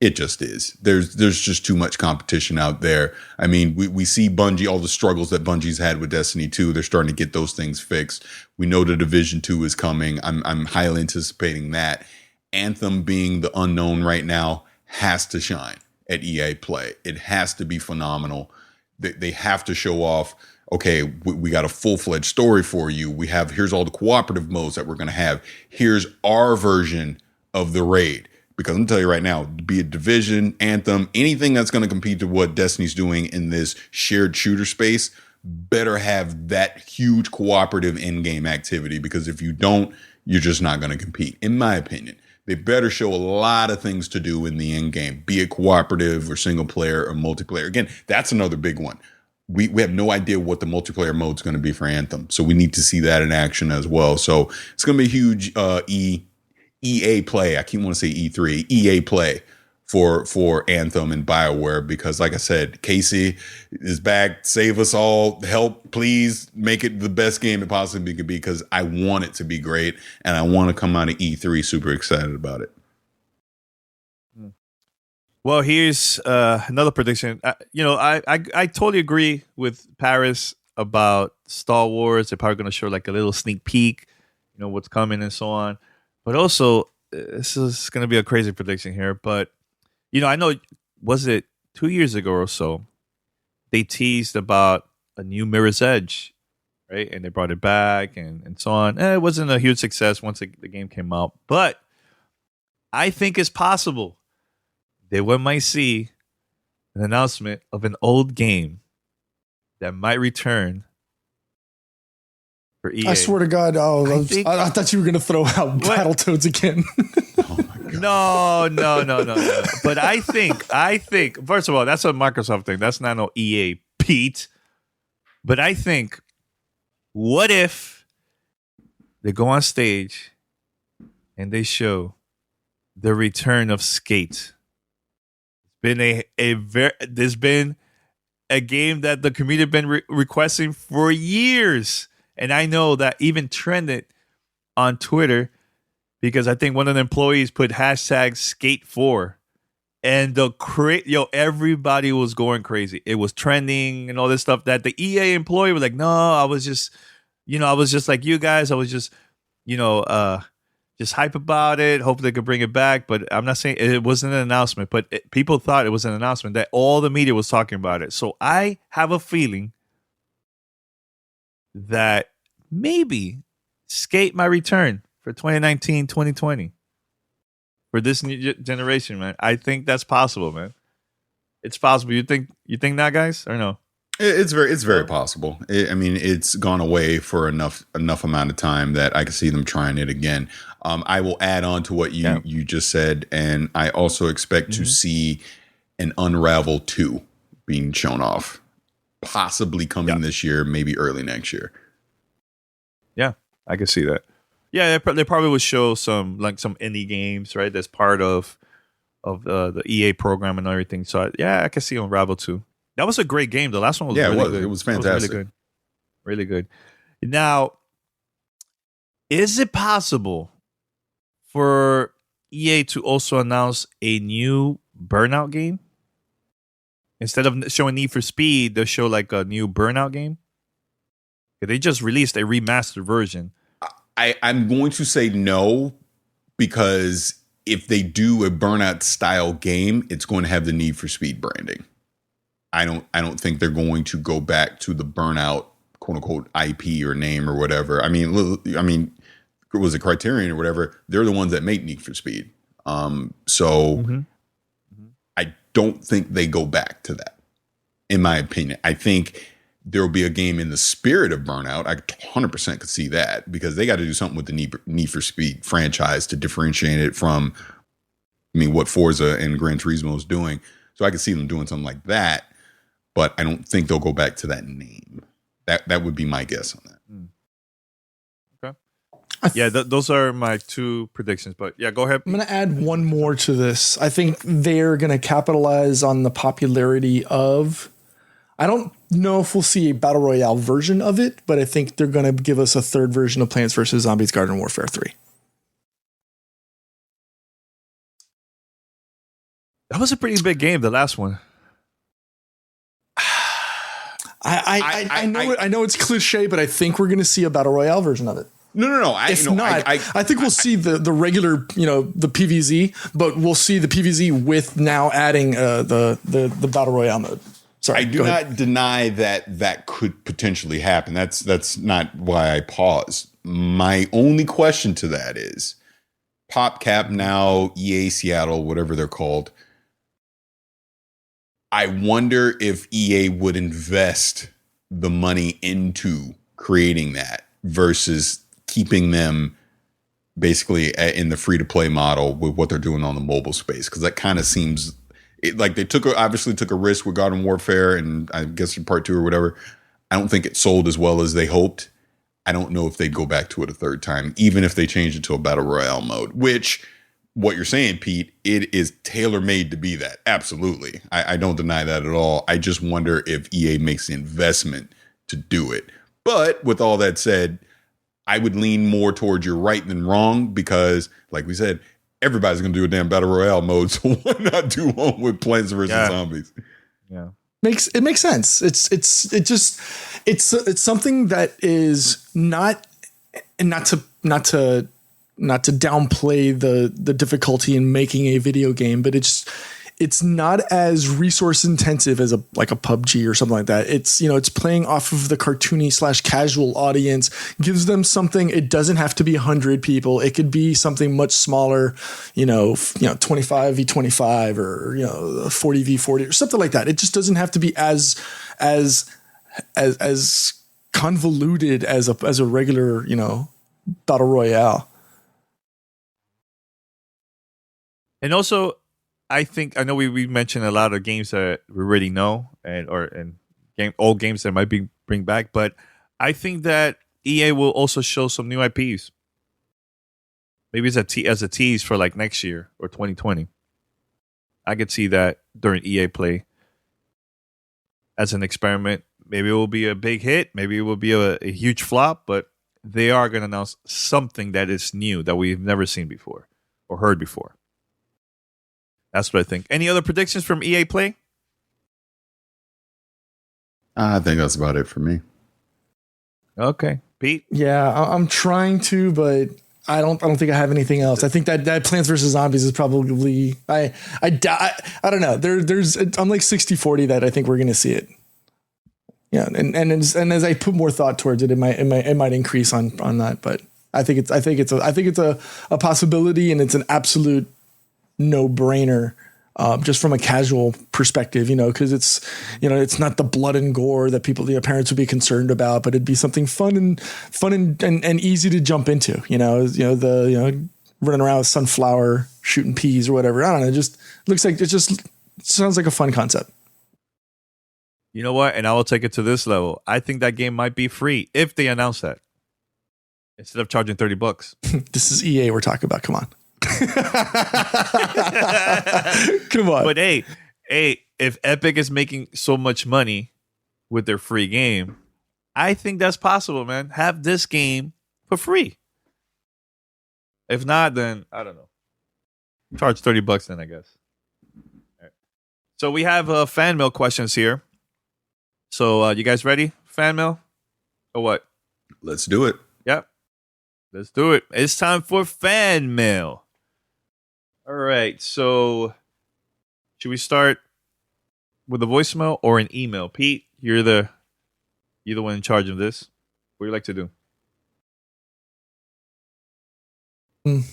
It just is. There's just too much competition out there. I mean, we see Bungie, all the struggles that Bungie's had with Destiny 2. They're starting to get those things fixed. We know the Division 2 is coming. I'm highly anticipating that. Anthem being the unknown right now has to shine at EA Play. It has to be phenomenal. They have to show off, okay, we got a full-fledged story for you. Here's all the cooperative modes that we're going to have. Here's our version of the raid. Because I'm telling you right now, be it Division, Anthem, anything that's going to compete to what Destiny's doing in this shared shooter space, better have that huge cooperative in-game activity. Because if you don't, you're just not going to compete, in my opinion. They better show a lot of things to do in the end game, be it cooperative or single player or multiplayer. Again, that's another big one. We have no idea what the multiplayer mode is going to be for Anthem. So we need to see that in action as well. So it's going to be a huge EA Play. I keep wanting to say E3, EA Play for Anthem and BioWare, because like I said, Casey is back. Save us all. Help, please make it the best game it possibly could be, because I want it to be great and I want to come out of E3 super excited about it. Well, here's another prediction. I totally agree with Paris about Star Wars. They're probably going to show like a little sneak peek, what's coming and so on. But also, this is going to be a crazy prediction here, but I know, was it 2 years ago or so, they teased about a new Mirror's Edge, right? And they brought it back and so on. It wasn't a huge success once the game came out, but I think it's possible that we might see an announcement of an old game that might return for EA. I swear to God, I thought you were going to throw out Battletoads again. No. But I think, first of all, that's a Microsoft thing. That's not no EA, Pete. But I think, what if they go on stage and they show the return of Skate? There's been a game that the community have been requesting for years. And I know that even trended on Twitter because I think one of the employees put hashtag Skate4, and everybody was going crazy. It was trending and all this stuff. That the EA employee was like, "No, I was just like you guys. I was just hype about it. Hope they could bring it back." But I'm not saying it wasn't an announcement. But people thought it was an announcement that all the media was talking about it. So I have a feeling that maybe Skate might return for 2019, 2020 for this new generation, man. I think that's possible, man. It's possible. You think not, guys, or no? It's very possible. It's gone away for enough amount of time that I can see them trying it again. I will add on to what you just said, and I also expect to see an Unravel 2 being shown off, possibly coming this year, maybe early next year. Yeah, I can see that. Yeah, they probably would show some indie games, right? That's part of the EA program and everything. So I can see Unravel 2. That was a great game. The last one was really good. It was fantastic. Really good. Now, is it possible for EA to also announce a new Burnout game? Instead of showing Need for Speed, they'll show like a new Burnout game. They just released a remastered version. I'm going to say no, because if they do a Burnout style game, it's going to have the Need for Speed branding. I don't think they're going to go back to the Burnout quote unquote IP or name or whatever. I mean, was it Criterion or whatever? They're the ones that make Need for Speed. I don't think they go back to that, in my opinion. I think there will be a game in the spirit of Burnout. I 100% could see that, because they got to do something with the Need for Speed franchise to differentiate it from, what Forza and Gran Turismo is doing. So I could see them doing something like that, but I don't think they'll go back to that name. That would be my guess on that. Okay. Those are my two predictions, but go ahead. I'm going to add one more to this. I think they're going to capitalize on the popularity of, I don't know if we'll see a Battle Royale version of it, but I think they're going to give us a third version of Plants vs. Zombies Garden Warfare 3. That was a pretty big game, the last one. I know it's cliche, but I think we're going to see a Battle Royale version of it. No. I think we'll see the regular, the PvZ, but we'll see the PvZ with now adding the Battle Royale mode. Sorry, I do not deny that could potentially happen. That's not why I paused. My only question to that is, PopCap, now EA Seattle, whatever they're called, I wonder if EA would invest the money into creating that versus keeping them basically in the free-to-play model with what they're doing on the mobile space. Because that kind of seems like they obviously took a risk with Garden Warfare, and I guess in part 2 or whatever. I don't think it sold as well as they hoped. I don't know if they'd go back to it a third time, even if they changed it to a Battle Royale mode, which, what you're saying, Pete, it is tailor-made to be that. Absolutely. I don't deny that at all. I just wonder if EA makes the investment to do it. But with all that said, I would lean more towards you're right than wrong, because, like we said, everybody's going to do a damn Battle Royale mode, so why not do one with Plants vs. Zombies? Yeah. It makes sense. It's something that is not to downplay the difficulty in making a video game, but it's not as resource intensive as a PUBG or something like that. It's, it's playing off of the cartoony / casual audience, gives them something. It doesn't have to be 100 people. It could be something much smaller, 25v25 or 40v40 or something like that. It just doesn't have to be as convoluted as a regular, battle royale. And also, I know we mentioned a lot of games that we already know and old games that might bring back, but I think that EA will also show some new IPs. Maybe it's as a tease for like next year or 2020. I could see that during EA Play as an experiment. Maybe it will be a big hit. Maybe it will be a huge flop, but they are going to announce something that is new that we've never seen before or heard before. That's what I think. Any other predictions from EA Play? I think that's about it for me. Okay, Pete. Yeah, I'm trying to, but I don't think I have anything else. I think that Plants vs Zombies is probably I don't know. There's unlike 60-40 that I think we're going to see it. Yeah, and as I put more thought towards it, it might increase on that. But I think it's a possibility, and it's an absolute no-brainer, just from a casual perspective, because it's not the blood and gore that parents would be concerned about, but it'd be something fun and easy to jump into, running around with sunflower shooting peas or whatever. I don't know. It just looks like sounds like a fun concept. You know what? And I will take it to this level. I think that game might be free if they announce that instead of charging $30. This is EA we're talking about. Come on. Come on. But hey, if Epic is making so much money with their free game, I think that's possible, man. Have this game for free. If not, then I don't know. Charge $30 then, I guess. All right. So we have fan mail questions here. So you guys ready? Fan mail or what? Let's do it. Yep. Let's do it. It's time for fan mail. All right, so should we start with a voicemail or an email? Pete, you're the one in charge of this. What do you like to do? Let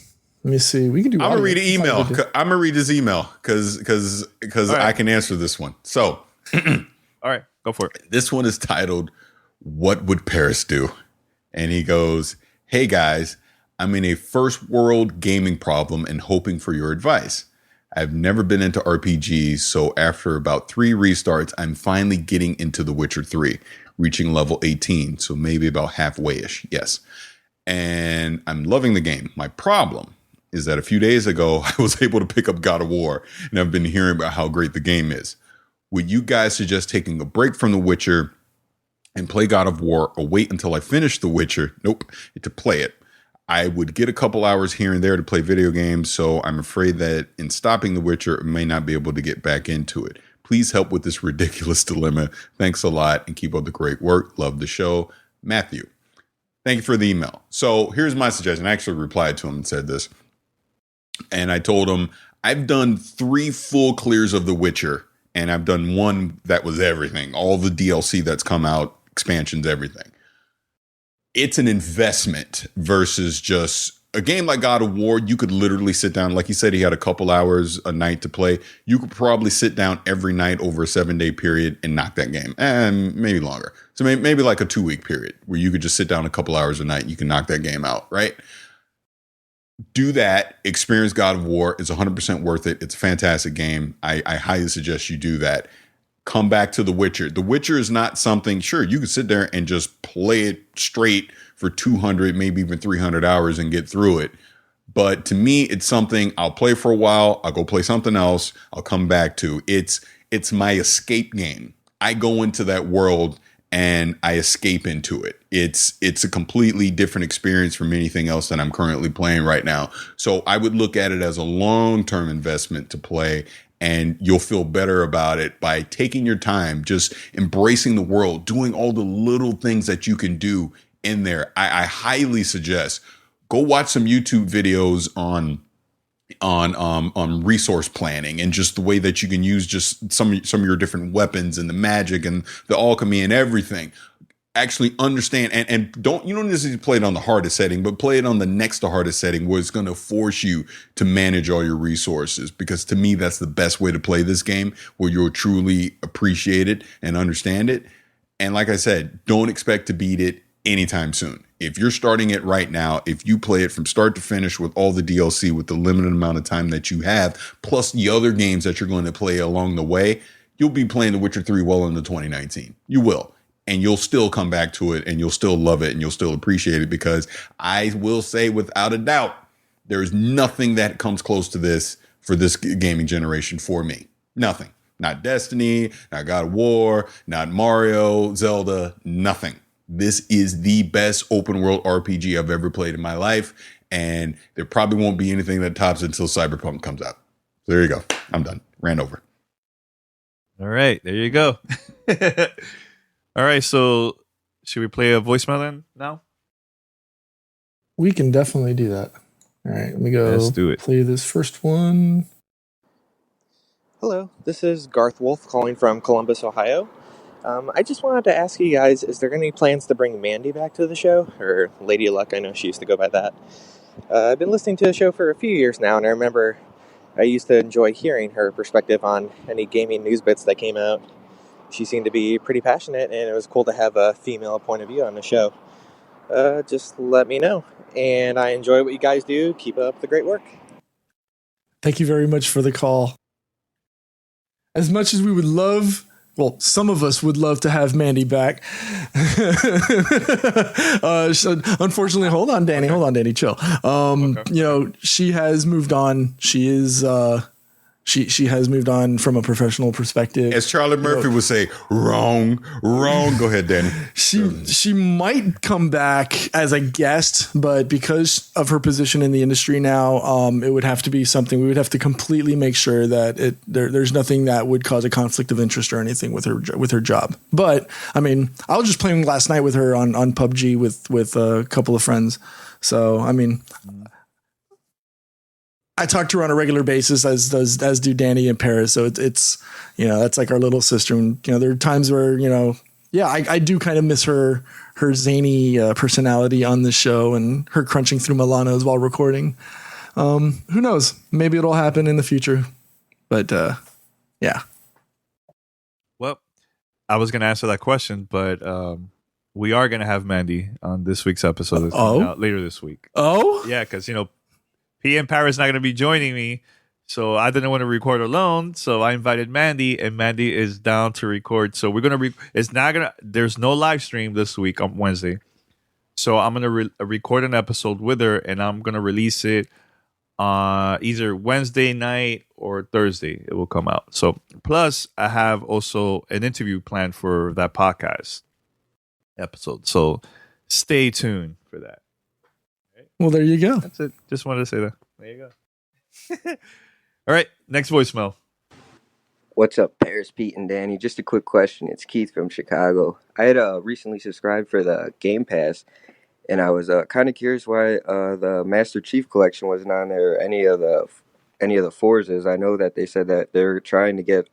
me see. We can do. I'm gonna read an email. I'm gonna read his email because right. I can answer this one. So, all right, go for it. This one is titled "What Would Paris Do?" And he goes, "Hey guys. I'm in a first world gaming problem and hoping for your advice. I've never been into RPGs, so after about 3 restarts, I'm finally getting into The Witcher 3, reaching level 18, so maybe about halfway-ish, yes. And I'm loving the game. My problem is that a few days ago, I was able to pick up God of War, and I've been hearing about how great the game is. Would you guys suggest taking a break from The Witcher and play God of War, or wait until I finish The Witcher? Nope, to play it. I would get a couple hours here and there to play video games, so I'm afraid that in stopping The Witcher, I may not be able to get back into it. Please help with this ridiculous dilemma. Thanks a lot, and keep up the great work. Love the show. Matthew. Thank you for the email. So here's my suggestion. I actually replied to him and said this. And I told him, I've done 3 full clears of The Witcher, and I've done 1 that was everything. All the DLC that's come out, expansions, everything. It's an investment versus just a game like God of War. You could literally sit down. Like he said, he had a couple hours a night to play. You could probably sit down every night over a 7-day period and knock that game, and maybe longer. So maybe like a 2-week period where you could just sit down a couple hours a night. And you can knock that game out, right? Do that. Experience God of War. It's 100% worth it. It's a fantastic game. I highly suggest you do that. Come back to The Witcher. The Witcher is not something, sure, you can sit there and just play it straight for 200, maybe even 300 hours and get through it. But to me, it's something I'll play for a while. I'll go play something else. I'll come back to. It's my escape game. I go into that world and I escape into it. It's a completely different experience from anything else that I'm currently playing right now. So I would look at it as a long-term investment to play, and you'll feel better about it by taking your time, just embracing the world, doing all the little things that you can do in there. I highly suggest go watch some YouTube videos on on resource planning and just the way that you can use just some of your different weapons and the magic and the alchemy and everything. Actually understand and you don't necessarily play it on the hardest setting, but play it on the next to hardest setting where it's going to force you to manage all your resources. Because to me, that's the best way to play this game, where you'll truly appreciate it and understand it. And like I said, don't expect to beat it anytime soon. If you're starting it right now, if you play it from start to finish with all the DLC, with the limited amount of time that you have, plus the other games that you're going to play along the way, you'll be playing The Witcher 3 well into 2019. You will. And you'll still come back to it and you'll still love it and you'll still appreciate it, because I will say without a doubt, there's nothing that comes close to this for this gaming generation for me. Nothing. Not Destiny, not God of War, not Mario, Zelda, nothing. This is the best open world RPG I've ever played in my life. And there probably won't be anything that tops it until Cyberpunk comes out. So there you go. I'm done. Ran over. All right. There you go. All right, so should we play a voicemail then now? We can definitely do that. All right, let me go. Let's do it. Play this first one. Hello, this is Garth Wolf calling from Columbus, Ohio. I just wanted to ask you guys, is there any plans to bring Mandy back to the show? Or Lady Luck, I know she used to go by that. I've been listening to the show for a few years now, and I remember I used to enjoy hearing her perspective on any gaming news bits that came out. She seemed to be pretty passionate, and it was cool to have a female point of view on the show. Just let me know. And I enjoy what you guys do. Keep up the great work. Thank you very much for the call. As much as we would love, well, some of us would love to have Mandy back. So unfortunately, hold on, Danny, chill. You know, she has moved on. She is, She has moved on from a professional perspective. As Charlie Murphy would say, wrong. Go ahead, Danny. She might come back as a guest, but because of her position in the industry now, it would have to be something. We would have to completely make sure that there's nothing that would cause a conflict of interest or anything with her job. But I mean, I was just playing last night with her on PUBG with a couple of friends. So I mean, I talk to her on a regular basis, as do Danny and Paris. So it's that's like our little sister. And there are times where I do kind of miss her zany personality on the show and her crunching through Milanos while recording. Who knows? Maybe it'll happen in the future. But yeah. Well, I was going to answer that question, but we are going to have Mandy on this week's episode. That's coming out later this week. Oh, yeah, because P and Paris not going to be joining me, so I didn't want to record alone. So I invited Mandy, and Mandy is down to record. So we're gonna. There's no live stream this week on Wednesday, so I'm gonna record an episode with her, and I'm gonna release it either Wednesday night or Thursday. It will come out. So plus, I have also an interview planned for that podcast episode. So stay tuned for that. Well, there you go. That's it. Just wanted to say that. There you go. All right. Next voicemail. What's up, Paris, Pete, and Danny? Just a quick question. It's Keith from Chicago. I had recently subscribed for the Game Pass, and I was kind of curious why the Master Chief Collection wasn't on there. Any of the Forzas. I know that they said that they're trying to get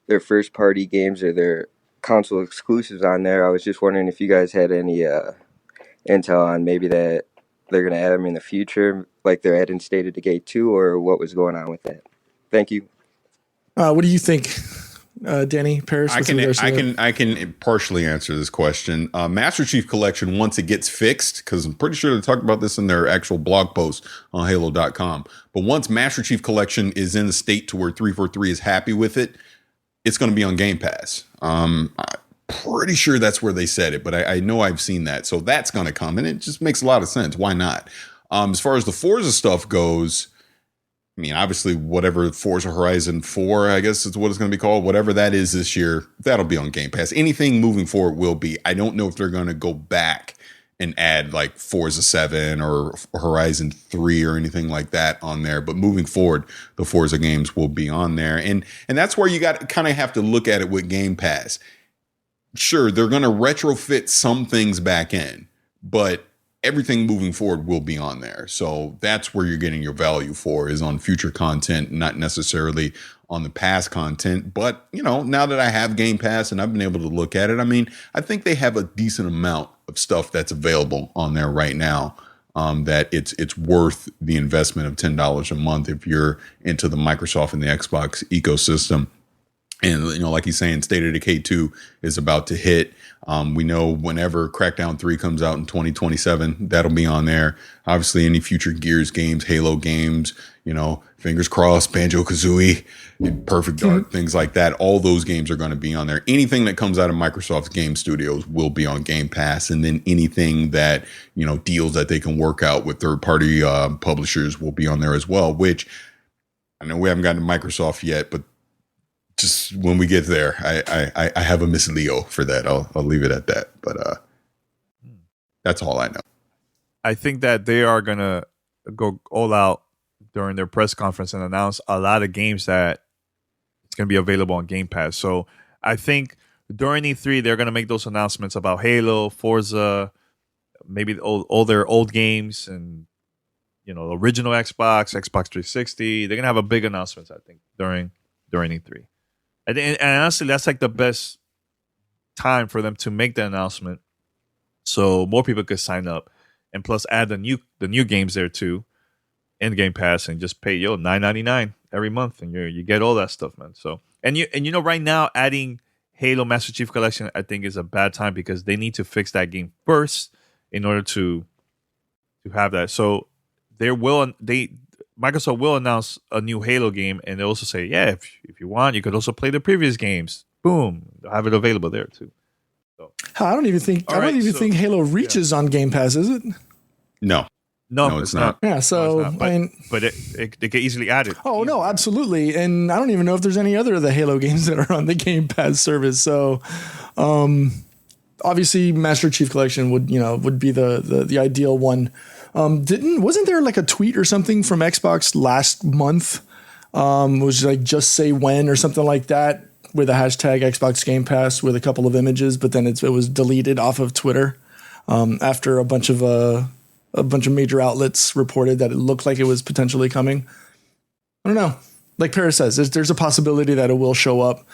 their first party games or their console exclusives on there. I was just wondering if you guys had any intel on maybe that they're going to add them in the future, like they're adding State of Decay 2, or what was going on with that. Thank you. What do you think, Danny, Paris? I can partially answer this question. Master Chief Collection, once it gets fixed, because I'm pretty sure they talked about this in their actual blog post on Halo.com, but once Master Chief Collection is in the state to where 343 is happy with it, it's going to be on Game Pass. Pretty sure that's where they said it, but I know I've seen that. So that's going to come, and it just makes a lot of sense. Why not? As far as the Forza stuff goes, I mean, obviously, whatever Forza Horizon 4, I guess is what it's going to be called, whatever that is this year, that'll be on Game Pass. Anything moving forward will be. I don't know if they're going to go back and add like Forza 7 or Horizon 3 or anything like that on there. But moving forward, the Forza games will be on there. And that's where you got to kind of have to look at it with Game Pass. Sure, they're going to retrofit some things back in, but everything moving forward will be on there. So that's where you're getting your value for, is on future content, not necessarily on the past content. But, now that I have Game Pass and I've been able to look at it, I mean, I think they have a decent amount of stuff that's available on there right now, that it's worth the investment of $10 a month if you're into the Microsoft and the Xbox ecosystem. And, like he's saying, State of Decay 2 is about to hit. We know whenever Crackdown 3 comes out in 2027, that'll be on there. Obviously, any future Gears games, Halo games, fingers crossed, Banjo-Kazooie, Perfect Dark, things like that. All those games are going to be on there. Anything that comes out of Microsoft's game studios will be on Game Pass. And then anything that, deals that they can work out with third-party publishers will be on there as well, which I know we haven't gotten to Microsoft yet, but just when we get there, I have a Miss Leo for that. I'll leave it at that. But that's all I know. I think that they are going to go all out during their press conference and announce a lot of games that it's going to be available on Game Pass. So I think during E3, they're going to make those announcements about Halo, Forza, maybe all their old games and, original Xbox 360. They're going to have a big announcements, I think, during E3. And honestly, that's like the best time for them to make the announcement, so more people could sign up, and plus add the new games there too, in Game Pass, and just pay $9.99 every month, and you get all that stuff, man. So and right now adding Halo Master Chief Collection, I think, is a bad time because they need to fix that game first in order to have that. So Microsoft will announce a new Halo game, and they also say, yeah, if you want, you could also play the previous games. Boom, they'll have it available there too. So I don't even think Halo reaches on Game Pass, is it? No, it's not. Yeah, so no, but they could easily add it. Oh no, absolutely, and I don't even know if there's any other of the Halo games that are on the Game Pass service. So, obviously, Master Chief Collection would be the ideal one. Wasn't there like a tweet or something from Xbox last month? Was like just say when or something like that with a hashtag Xbox Game Pass with a couple of images, but then it was deleted off of Twitter after a bunch of major outlets reported that it looked like it was potentially coming. I don't know. Like Paris says, there's a possibility that it will show up.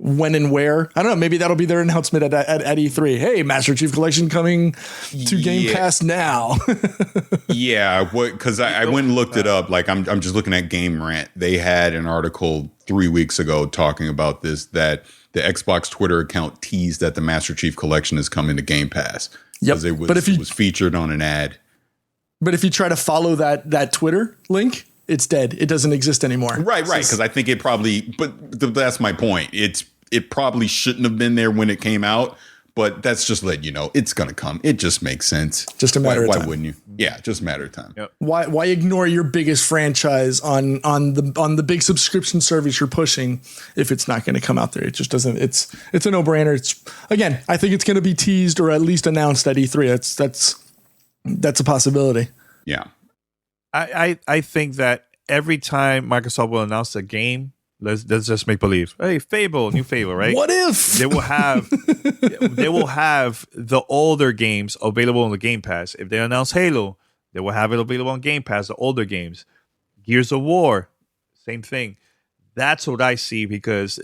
When and where, I don't know. Maybe that'll be their announcement at E3. Hey, Master Chief Collection coming to Game Pass now. Yeah, because I went and looked it up. Like I'm just looking at Game Rant. They had an article 3 weeks ago talking about this, that the Xbox Twitter account teased that the Master Chief Collection is coming to Game Pass. Yep. It was featured on an ad. But if you try to follow that Twitter link, it's dead. It doesn't exist anymore. Right. Because I think it probably, but that's my point. It probably shouldn't have been there when it came out, but that's just letting you know it's going to come. It just makes sense. Just a matter of time. Why wouldn't you? Yeah, just a matter of time. Yep. Why ignore your biggest franchise on the big subscription service you're pushing if it's not going to come out there? It just doesn't. It's a no-brainer. Again, I think it's going to be teased or at least announced at E3. That's a possibility. Yeah. I think that every time Microsoft will announce a game, let's just make believe. Hey, new Fable, right? What if they will have the older games available on the Game Pass? If they announce Halo, they will have it available on Game Pass. The older games, Gears of War, same thing. That's what I see because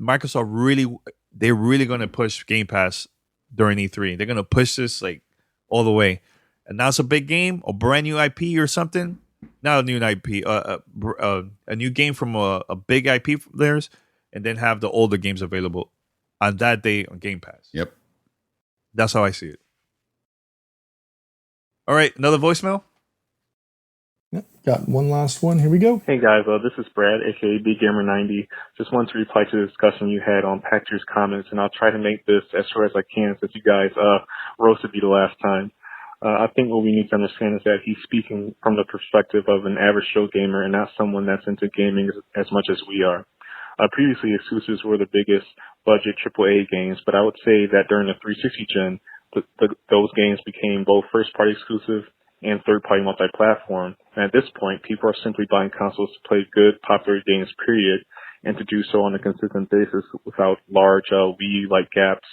Microsoft really going to push Game Pass during E3. They're going to push this like all the way. Announce a big game, a brand new IP or something. Not a new IP, a new game from a big IP of theirs, and then have the older games available on that day on Game Pass. Yep. That's how I see it. All right, another voicemail? Yep, got one last one. Here we go. Hey guys, this is Brad, aka BigGamer90. Just wanted to reply to the discussion you had on Pactor's comments, and I'll try to make this as short as I can since you guys roasted me the last time. I think what we need to understand is that he's speaking from the perspective of an average Joe gamer and not someone that's into gaming as much as we are. Previously, exclusives were the biggest budget AAA games, but I would say that during the 360 gen, those games became both first-party exclusive and third-party multi-platform. And at this point, people are simply buying consoles to play good, popular games, period, and to do so on a consistent basis without large Wii-like gaps.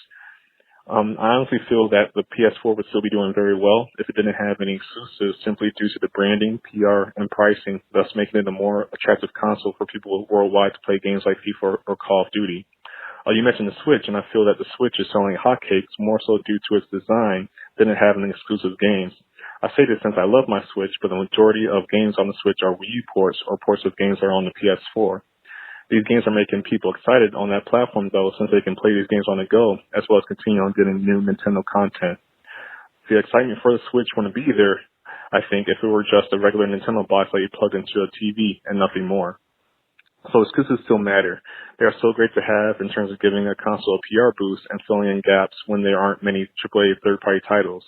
I honestly feel that the PS4 would still be doing very well if it didn't have any exclusives simply due to the branding, PR, and pricing, thus making it a more attractive console for people worldwide to play games like FIFA or Call of Duty. You mentioned the Switch, and I feel that the Switch is selling hotcakes more so due to its design than it having exclusive games. I say this since I love my Switch, but the majority of games on the Switch are Wii U ports or ports of games that are on the PS4. These games are making people excited on that platform, though, since they can play these games on the go, as well as continue on getting new Nintendo content. The excitement for the Switch wouldn't be there, I think, if it were just a regular Nintendo box that you plug into a TV and nothing more. So exclusives still matter. They are so great to have in terms of giving a console a PR boost and filling in gaps when there aren't many AAA third-party titles.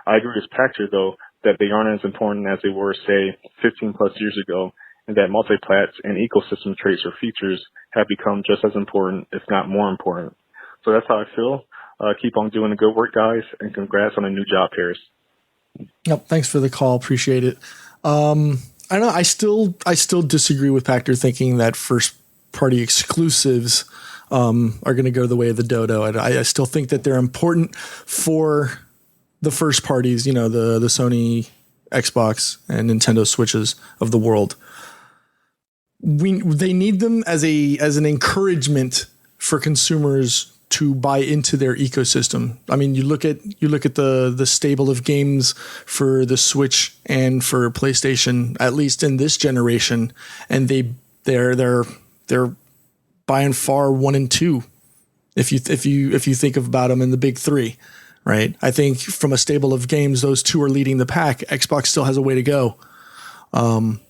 I agree with Pachter, though, that they aren't as important as they were, say, 15-plus years ago, and that multiplats and ecosystem traits or features have become just as important, if not more important. So that's how I feel. Keep on doing the good work, guys, and congrats on a new job, Paris. Yep, thanks for the call. Appreciate it. I know I still disagree with Pachter thinking that first party exclusives are going to go the way of the dodo. I still think that they're important for the first parties, the Sony, Xbox, and Nintendo Switches of the world. They need them as an encouragement for consumers to buy into their ecosystem. I mean, you look at the stable of games for the Switch and for PlayStation, at least in this generation, and they're by and far 1 and 2. If you think about them in the big three, right? I think from a stable of games, those two are leading the pack. Xbox still has a way to go,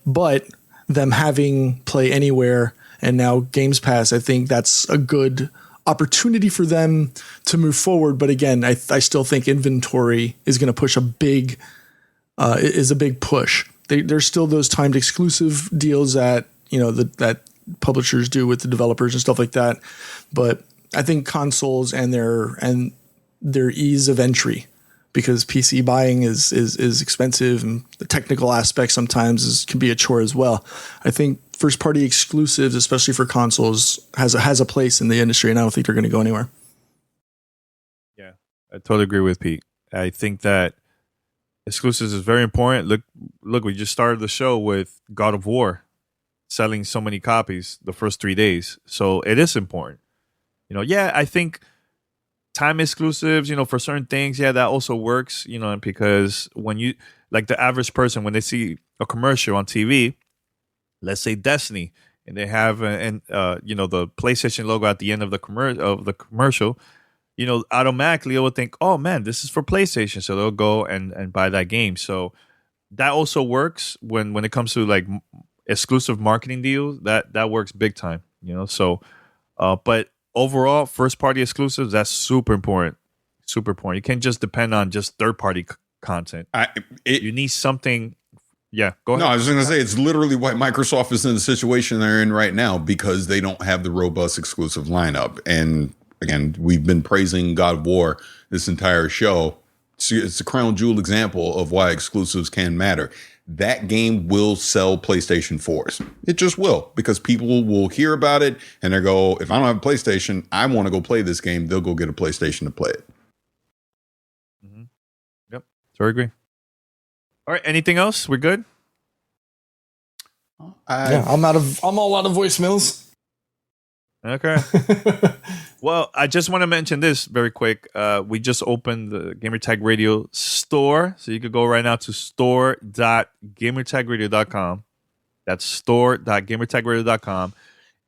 but them having Play Anywhere and now Games Pass, I think that's a good opportunity for them to move forward. But again, I still think inventory is going to push a big push. There's still those timed exclusive deals that that publishers do with the developers and stuff like that. But I think consoles and their ease of entry, because PC buying is expensive and the technical aspect sometimes can be a chore as well. I think first party exclusives, especially for consoles, has a place in the industry, and I don't think they're going to go anywhere. Yeah, I totally agree with Pete. I think that exclusives is very important. Look, we just started the show with God of War selling so many copies the first 3 days, so it is important. I think time exclusives, for certain things, that also works, because when you, like the average person, when they see a commercial on TV, let's say Destiny, and they have the PlayStation logo at the end of the commercial, automatically it will think, oh man, this is for PlayStation, so they'll go and buy that game. So that also works when it comes to like exclusive marketing deals. That works big time, So, but overall, first party exclusives, that's super important. Super important. You can't just depend on just third party content. You need something. Yeah, go ahead. No, I was going to say it's literally why Microsoft is in the situation they're in right now, because they don't have the robust exclusive lineup. And again, we've been praising God of War this entire show. It's a crown jewel example of why exclusives can matter. That game will sell PlayStation 4s. It just will, because people will hear about it and they go, if I don't have a PlayStation, I want to go play this game. They'll go get a PlayStation to play it. Mm-hmm. Yep. So I agree. All right. Anything else? We're good? I'm all out of voicemails. Okay. Well, I just want to mention this very quick. We just opened the Gamertag Radio store. So you could go right now to store.gamertagradio.com. That's store.gamertagradio.com.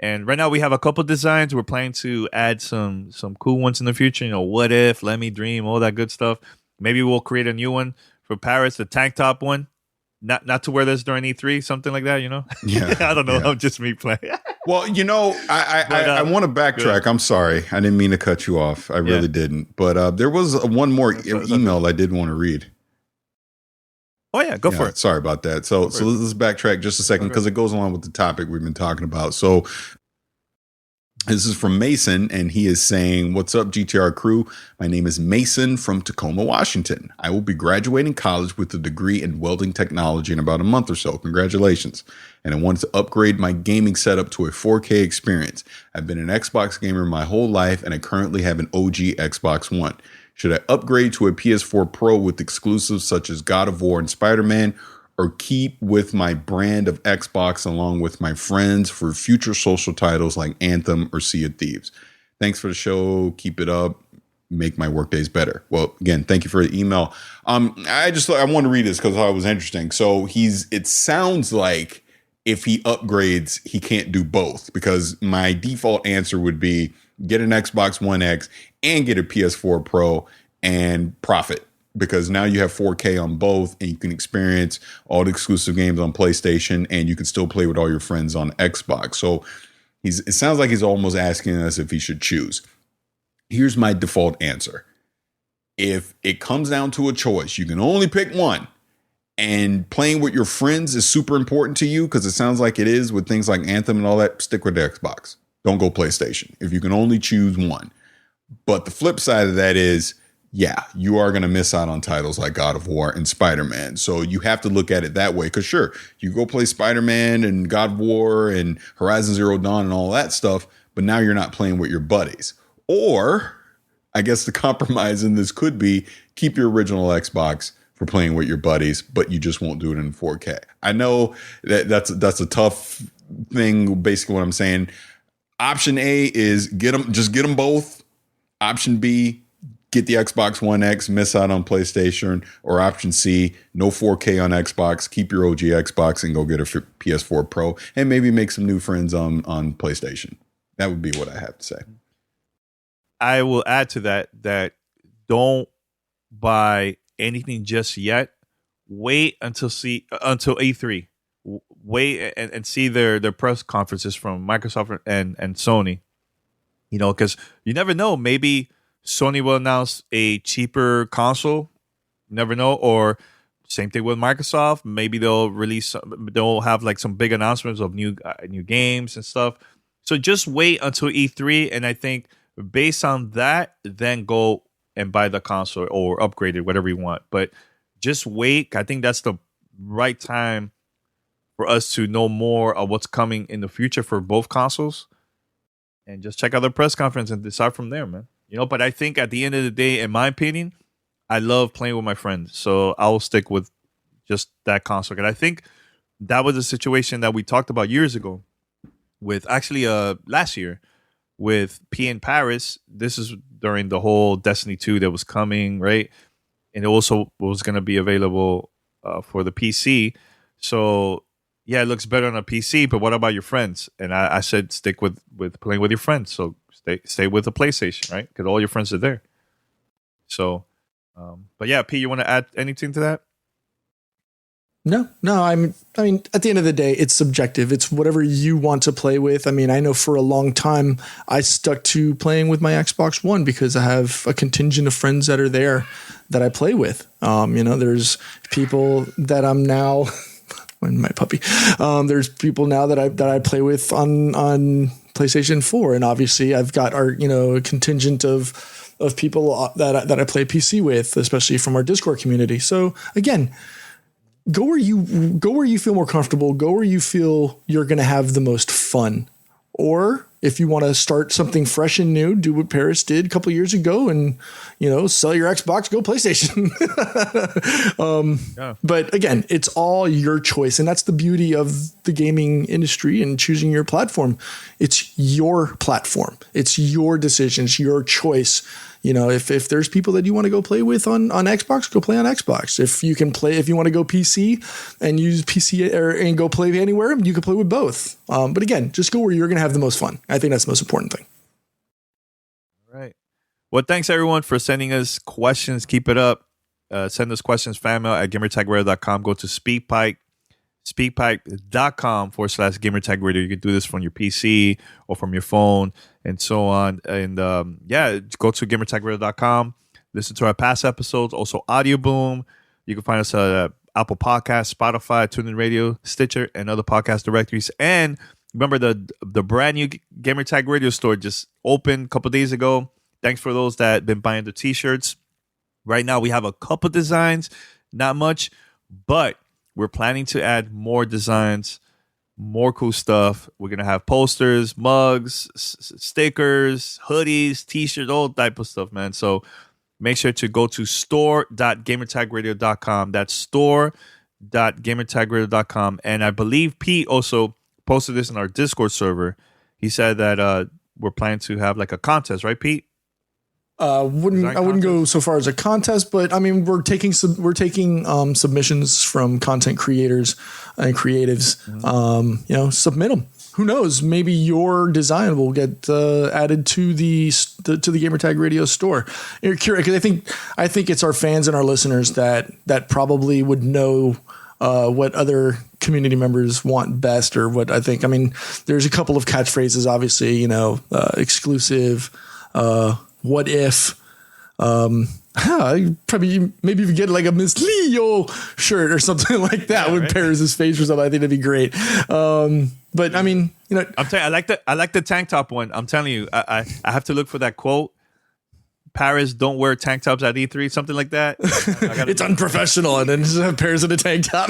And right now we have a couple designs. We're planning to add some cool ones in the future. What if, let me dream, all that good stuff. Maybe we'll create a new one for Paris, the tank top one. Not to wear this during E3, something like that, Yeah. I don't know. Yeah. I'm just me playing. Well, I want to backtrack. Good. I'm sorry. I didn't mean to cut you off. I really didn't. But there was one more email I did want to read. Oh, yeah. Go for it. Sorry about that. So let's backtrack just a second, because it goes along with the topic we've been talking about. So this is from Mason, and he is saying, "What's up, GTR crew? My name is Mason from Tacoma, Washington. I will be graduating college with a degree in welding technology in about a month or so. Congratulations. And I wanted to upgrade my gaming setup to a 4K experience. I've been an Xbox gamer my whole life, and I currently have an OG Xbox One. Should I upgrade to a PS4 Pro with exclusives such as God of War and Spider-Man, or keep with my brand of Xbox along with my friends for future social titles like Anthem or Sea of Thieves? Thanks for the show. Keep it up. Make my work days better. Well, again, thank you for the email. I want to read this because I thought it was interesting. So it sounds like if he upgrades, he can't do both, because my default answer would be get an Xbox One X and get a PS4 Pro and profit, because now you have 4K on both and you can experience all the exclusive games on PlayStation and you can still play with all your friends on Xbox. So it sounds like he's almost asking us if he should choose. Here's my default answer. If it comes down to a choice, you can only pick one, and playing with your friends is super important to you, because it sounds like it is with things like Anthem and all that, stick with the Xbox. Don't go PlayStation if you can only choose one. But the flip side of that is, yeah, you are going to miss out on titles like God of War and Spider-Man. So you have to look at it that way. Because sure, you go play Spider-Man and God of War and Horizon Zero Dawn and all that stuff, but now you're not playing with your buddies. Or I guess the compromise in this could be keep your original Xbox for playing with your buddies, but you just won't do it in 4K. I know that's a tough thing. Basically what I'm saying, option A is get them both. Option B, get the Xbox One X, miss out on PlayStation. Or option C, no 4K on Xbox, keep your OG Xbox and go get a PS4 Pro and maybe make some new friends on PlayStation. That would be what I have to say. I will add to that don't buy anything just yet. Wait until E3. Wait and see their press conferences from Microsoft and Sony. You know, because you never know. Maybe Sony will announce a cheaper console. You never know. Or same thing with Microsoft. Maybe they'll have like some big announcements of new games and stuff. So just wait until E3, and I think based on that, then go and buy the console or upgrade it, whatever you want. But just wait. I think that's the right time for us to know more of what's coming in the future for both consoles. And just check out the press conference and decide from there, man. You know, but I think at the end of the day, in my opinion, I love playing with my friends. So I will stick with just that console. And I think that was a situation that we talked about years ago with actually last year with P in Paris. This is during the whole Destiny 2 that was coming, right? And it also was going to be available for the PC. So yeah, it looks better on a PC, but what about your friends? And I said stick with playing with your friends. So stay with the PlayStation, right? Because all your friends are there. So, but yeah, P, you want to add anything to that? No. I mean, at the end of the day, it's subjective. It's whatever you want to play with. I mean, I know for a long time I stuck to playing with my Xbox One because I have a contingent of friends that are there that I play with. You know, there's people that I'm now. My puppy. There's people now that I play with on PlayStation 4, and obviously I've got our a contingent of people that I play PC with, especially from our Discord community. So again, go where you feel more comfortable. Go where you feel you're going to have the most fun. Or if you want to start something fresh and new, do what Paris did a couple years ago and, sell your Xbox, go PlayStation. But again, it's all your choice. And that's the beauty of the gaming industry and choosing your platform. It's your platform. It's your decision. It's your choice. If there's people that you want to go play with on Xbox, go play on Xbox. If you want to go PC and use PC and go play anywhere, you can play with both. But again, just go where you're going to have the most fun. I think that's the most important thing. All right. Well, thanks everyone for sending us questions. Keep it up. Send us questions, fanmail@gamertagradio.com. Go to speakpipe.com/gamertagradio. You can do this from your PC or from your phone and so on. And go to gamertagradio.com. Listen to our past episodes. Also, Audio Boom. You can find us at Apple Podcasts, Spotify, TuneIn Radio, Stitcher, and other podcast directories. And remember, the brand new Gamertag Radio store just opened a couple days ago. Thanks for those that have been buying the t-shirts. Right now, we have a couple designs, not much, but we're planning to add more designs, more cool stuff. We're going to have posters, mugs, stickers, hoodies, t-shirts, all type of stuff, man. So make sure to go to store.gamertagradio.com. That's store.gamertagradio.com. And I believe Pete also posted this in our Discord server. He said that we're planning to have like a contest, right, Pete? I wouldn't go so far as a contest, but I mean we're taking submissions from content creators and creatives. Submit them. Who knows? Maybe your design will get added to the Gamertag Radio store. You're curious because I think it's our fans and our listeners that probably would know what other community members want best, or what I think. I mean, there's a couple of catchphrases, obviously. Exclusive. What if? Probably maybe if you get like a Miss Leo shirt or something like that with Paris' face or something. I think that'd be great. But I mean, I'm telling you, I like the tank top one. I'm telling you, I have to look for that quote. Paris don't wear tank tops at E3, something like that. It's unprofessional, and then just have Paris in a tank top.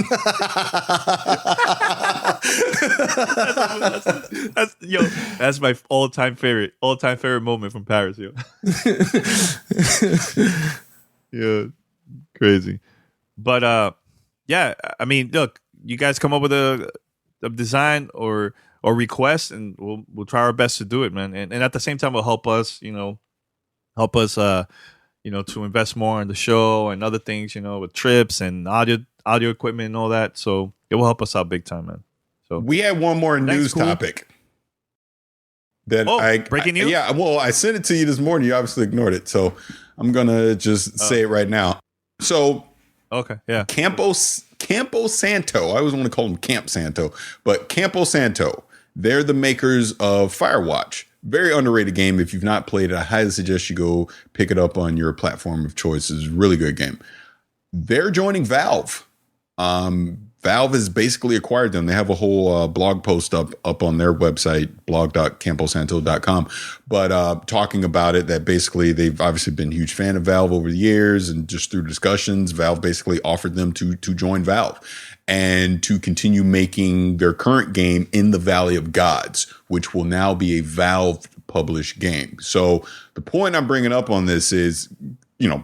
That's my all-time favorite moment from Paris, yo. Yeah, crazy. But I mean, look, you guys come up with a design or request, and we'll try our best to do it, man. And at the same time, it'll help us, to invest more in the show and other things, with trips and audio equipment and all that. So it will help us out big time, man. So we had one more news topic that breaking news. I sent it to you this morning. You obviously ignored it, so I'm gonna just say it right now. So okay, yeah, Campo Santo. I always want to call them Camp Santo, but Campo Santo. They're the makers of Firewatch. Very underrated game. If you've not played it, I highly suggest you go pick it up on your platform of choice. It's a really good game. They're joining Valve. Valve has basically acquired them. They have a whole blog post up on their website, blog.camposanto.com, but talking about it, that basically they've obviously been a huge fan of Valve over the years, and just through discussions, Valve basically offered them to join Valve and to continue making their current game In the Valley of Gods, which will now be a Valve published game. So the point I'm bringing up on this is,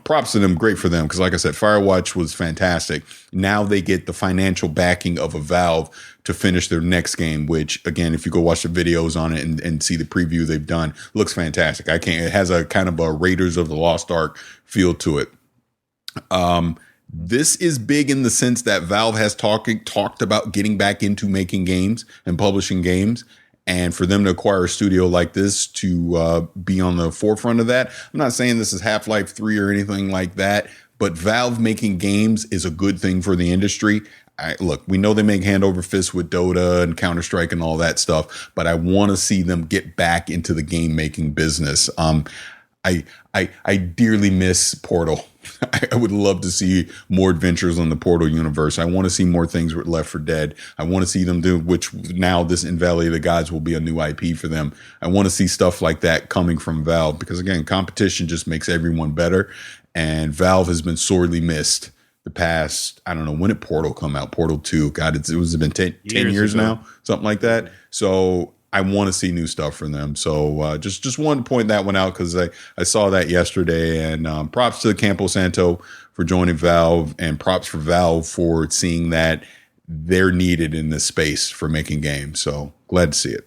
props to them, great for them, because like I said, Firewatch was fantastic. Now they get the financial backing of a Valve to finish their next game, which, again, if you go watch the videos on it and see the preview they've done, looks fantastic. It has a kind of a Raiders of the Lost Ark feel to it. This is big in the sense that Valve has talked about getting back into making games and publishing games. And for them to acquire a studio like this to be on the forefront of that, I'm not saying this is Half-Life 3 or anything like that, but Valve making games is a good thing for the industry. Look, we know they make hand over fist with Dota and Counter-Strike and all that stuff, but I want to see them get back into the game making business. I dearly miss Portal. I would love to see more adventures on the Portal universe. I want to see more things with Left 4 Dead. I want to see them do, which now this In Valley of the Gods will be a new IP for them. I want to see stuff like that coming from Valve because, again, competition just makes everyone better. And Valve has been sorely missed the past, I don't know, when did Portal come out? Portal 2. God, it's been 10 years now, something like that. So I want to see new stuff from them. So just wanted to point that one out because I saw that yesterday. And props to Campo Santo for joining Valve, and props for Valve for seeing that they're needed in this space for making games. So glad to see it.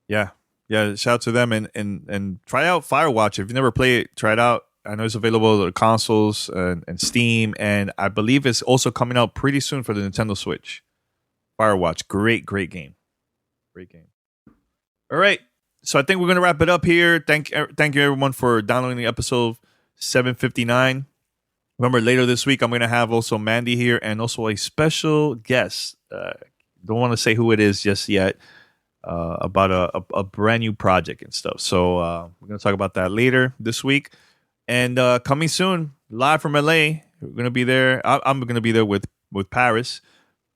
Yeah. Shout out to them and try out Firewatch. If you never played it, try it out. I know it's available on consoles and Steam, and I believe it's also coming out pretty soon for the Nintendo Switch. Firewatch, great game. All right, so I think we're gonna wrap it up here. Thank you everyone for downloading the episode 759. Remember, later this week I'm gonna have also Mandy here and also a special guest. Don't want to say who it is just yet. About a brand new project and stuff. So we're gonna talk about that later this week. And coming soon, live from LA, we're gonna be there. I'm gonna be there with Paris.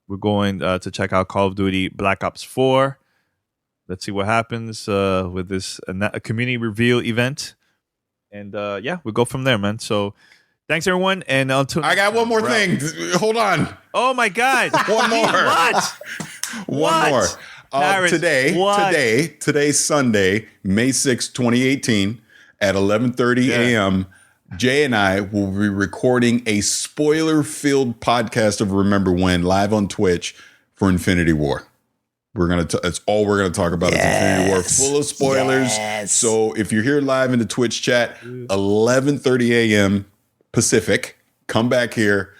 We're going to check out Call of Duty Black Ops 4. Let's see what happens with this a community reveal event. And we'll go from there, man. So thanks, everyone. And until I got one more thing. Hold on. Oh, my God. One more. What? One more. Today, Sunday, May 6, 2018, at 11:30 a.m., Jay and I will be recording a spoiler-filled podcast of Remember When live on Twitch for Infinity War. That's all we're gonna talk about is Infinity War, full of spoilers. Yes. So if you're here live in the Twitch chat, 11:30 a.m. Pacific, come back here.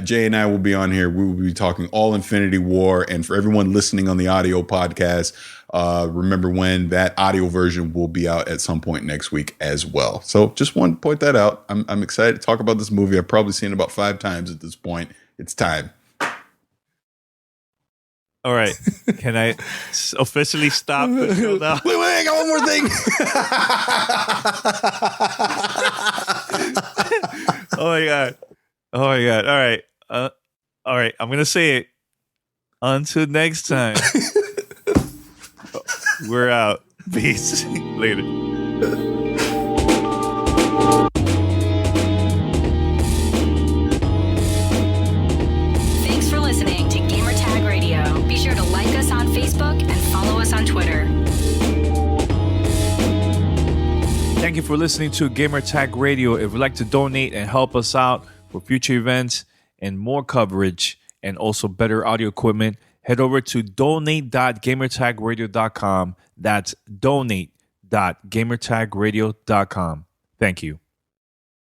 Jay and I will be on here. We will be talking all Infinity War. And for everyone listening on the audio podcast, Remember When, that audio version will be out at some point next week as well. So just want to point that out. I'm excited to talk about this movie. I've probably seen it about 5 times at this point. It's time. All right. Can I officially stop the show now? Wait, I got one more thing. Oh my God. All right. All right. I'm going to say it. Until next time. We're out. Peace. Later. Thanks for listening to Gamertag Radio. Be sure to like us on Facebook and follow us on Twitter. Thank you for listening to Gamertag Radio. If you'd like to donate and help us out for future events and more coverage and also better audio equipment, head over to donate.gamertagradio.com. That's donate.gamertagradio.com. Thank you.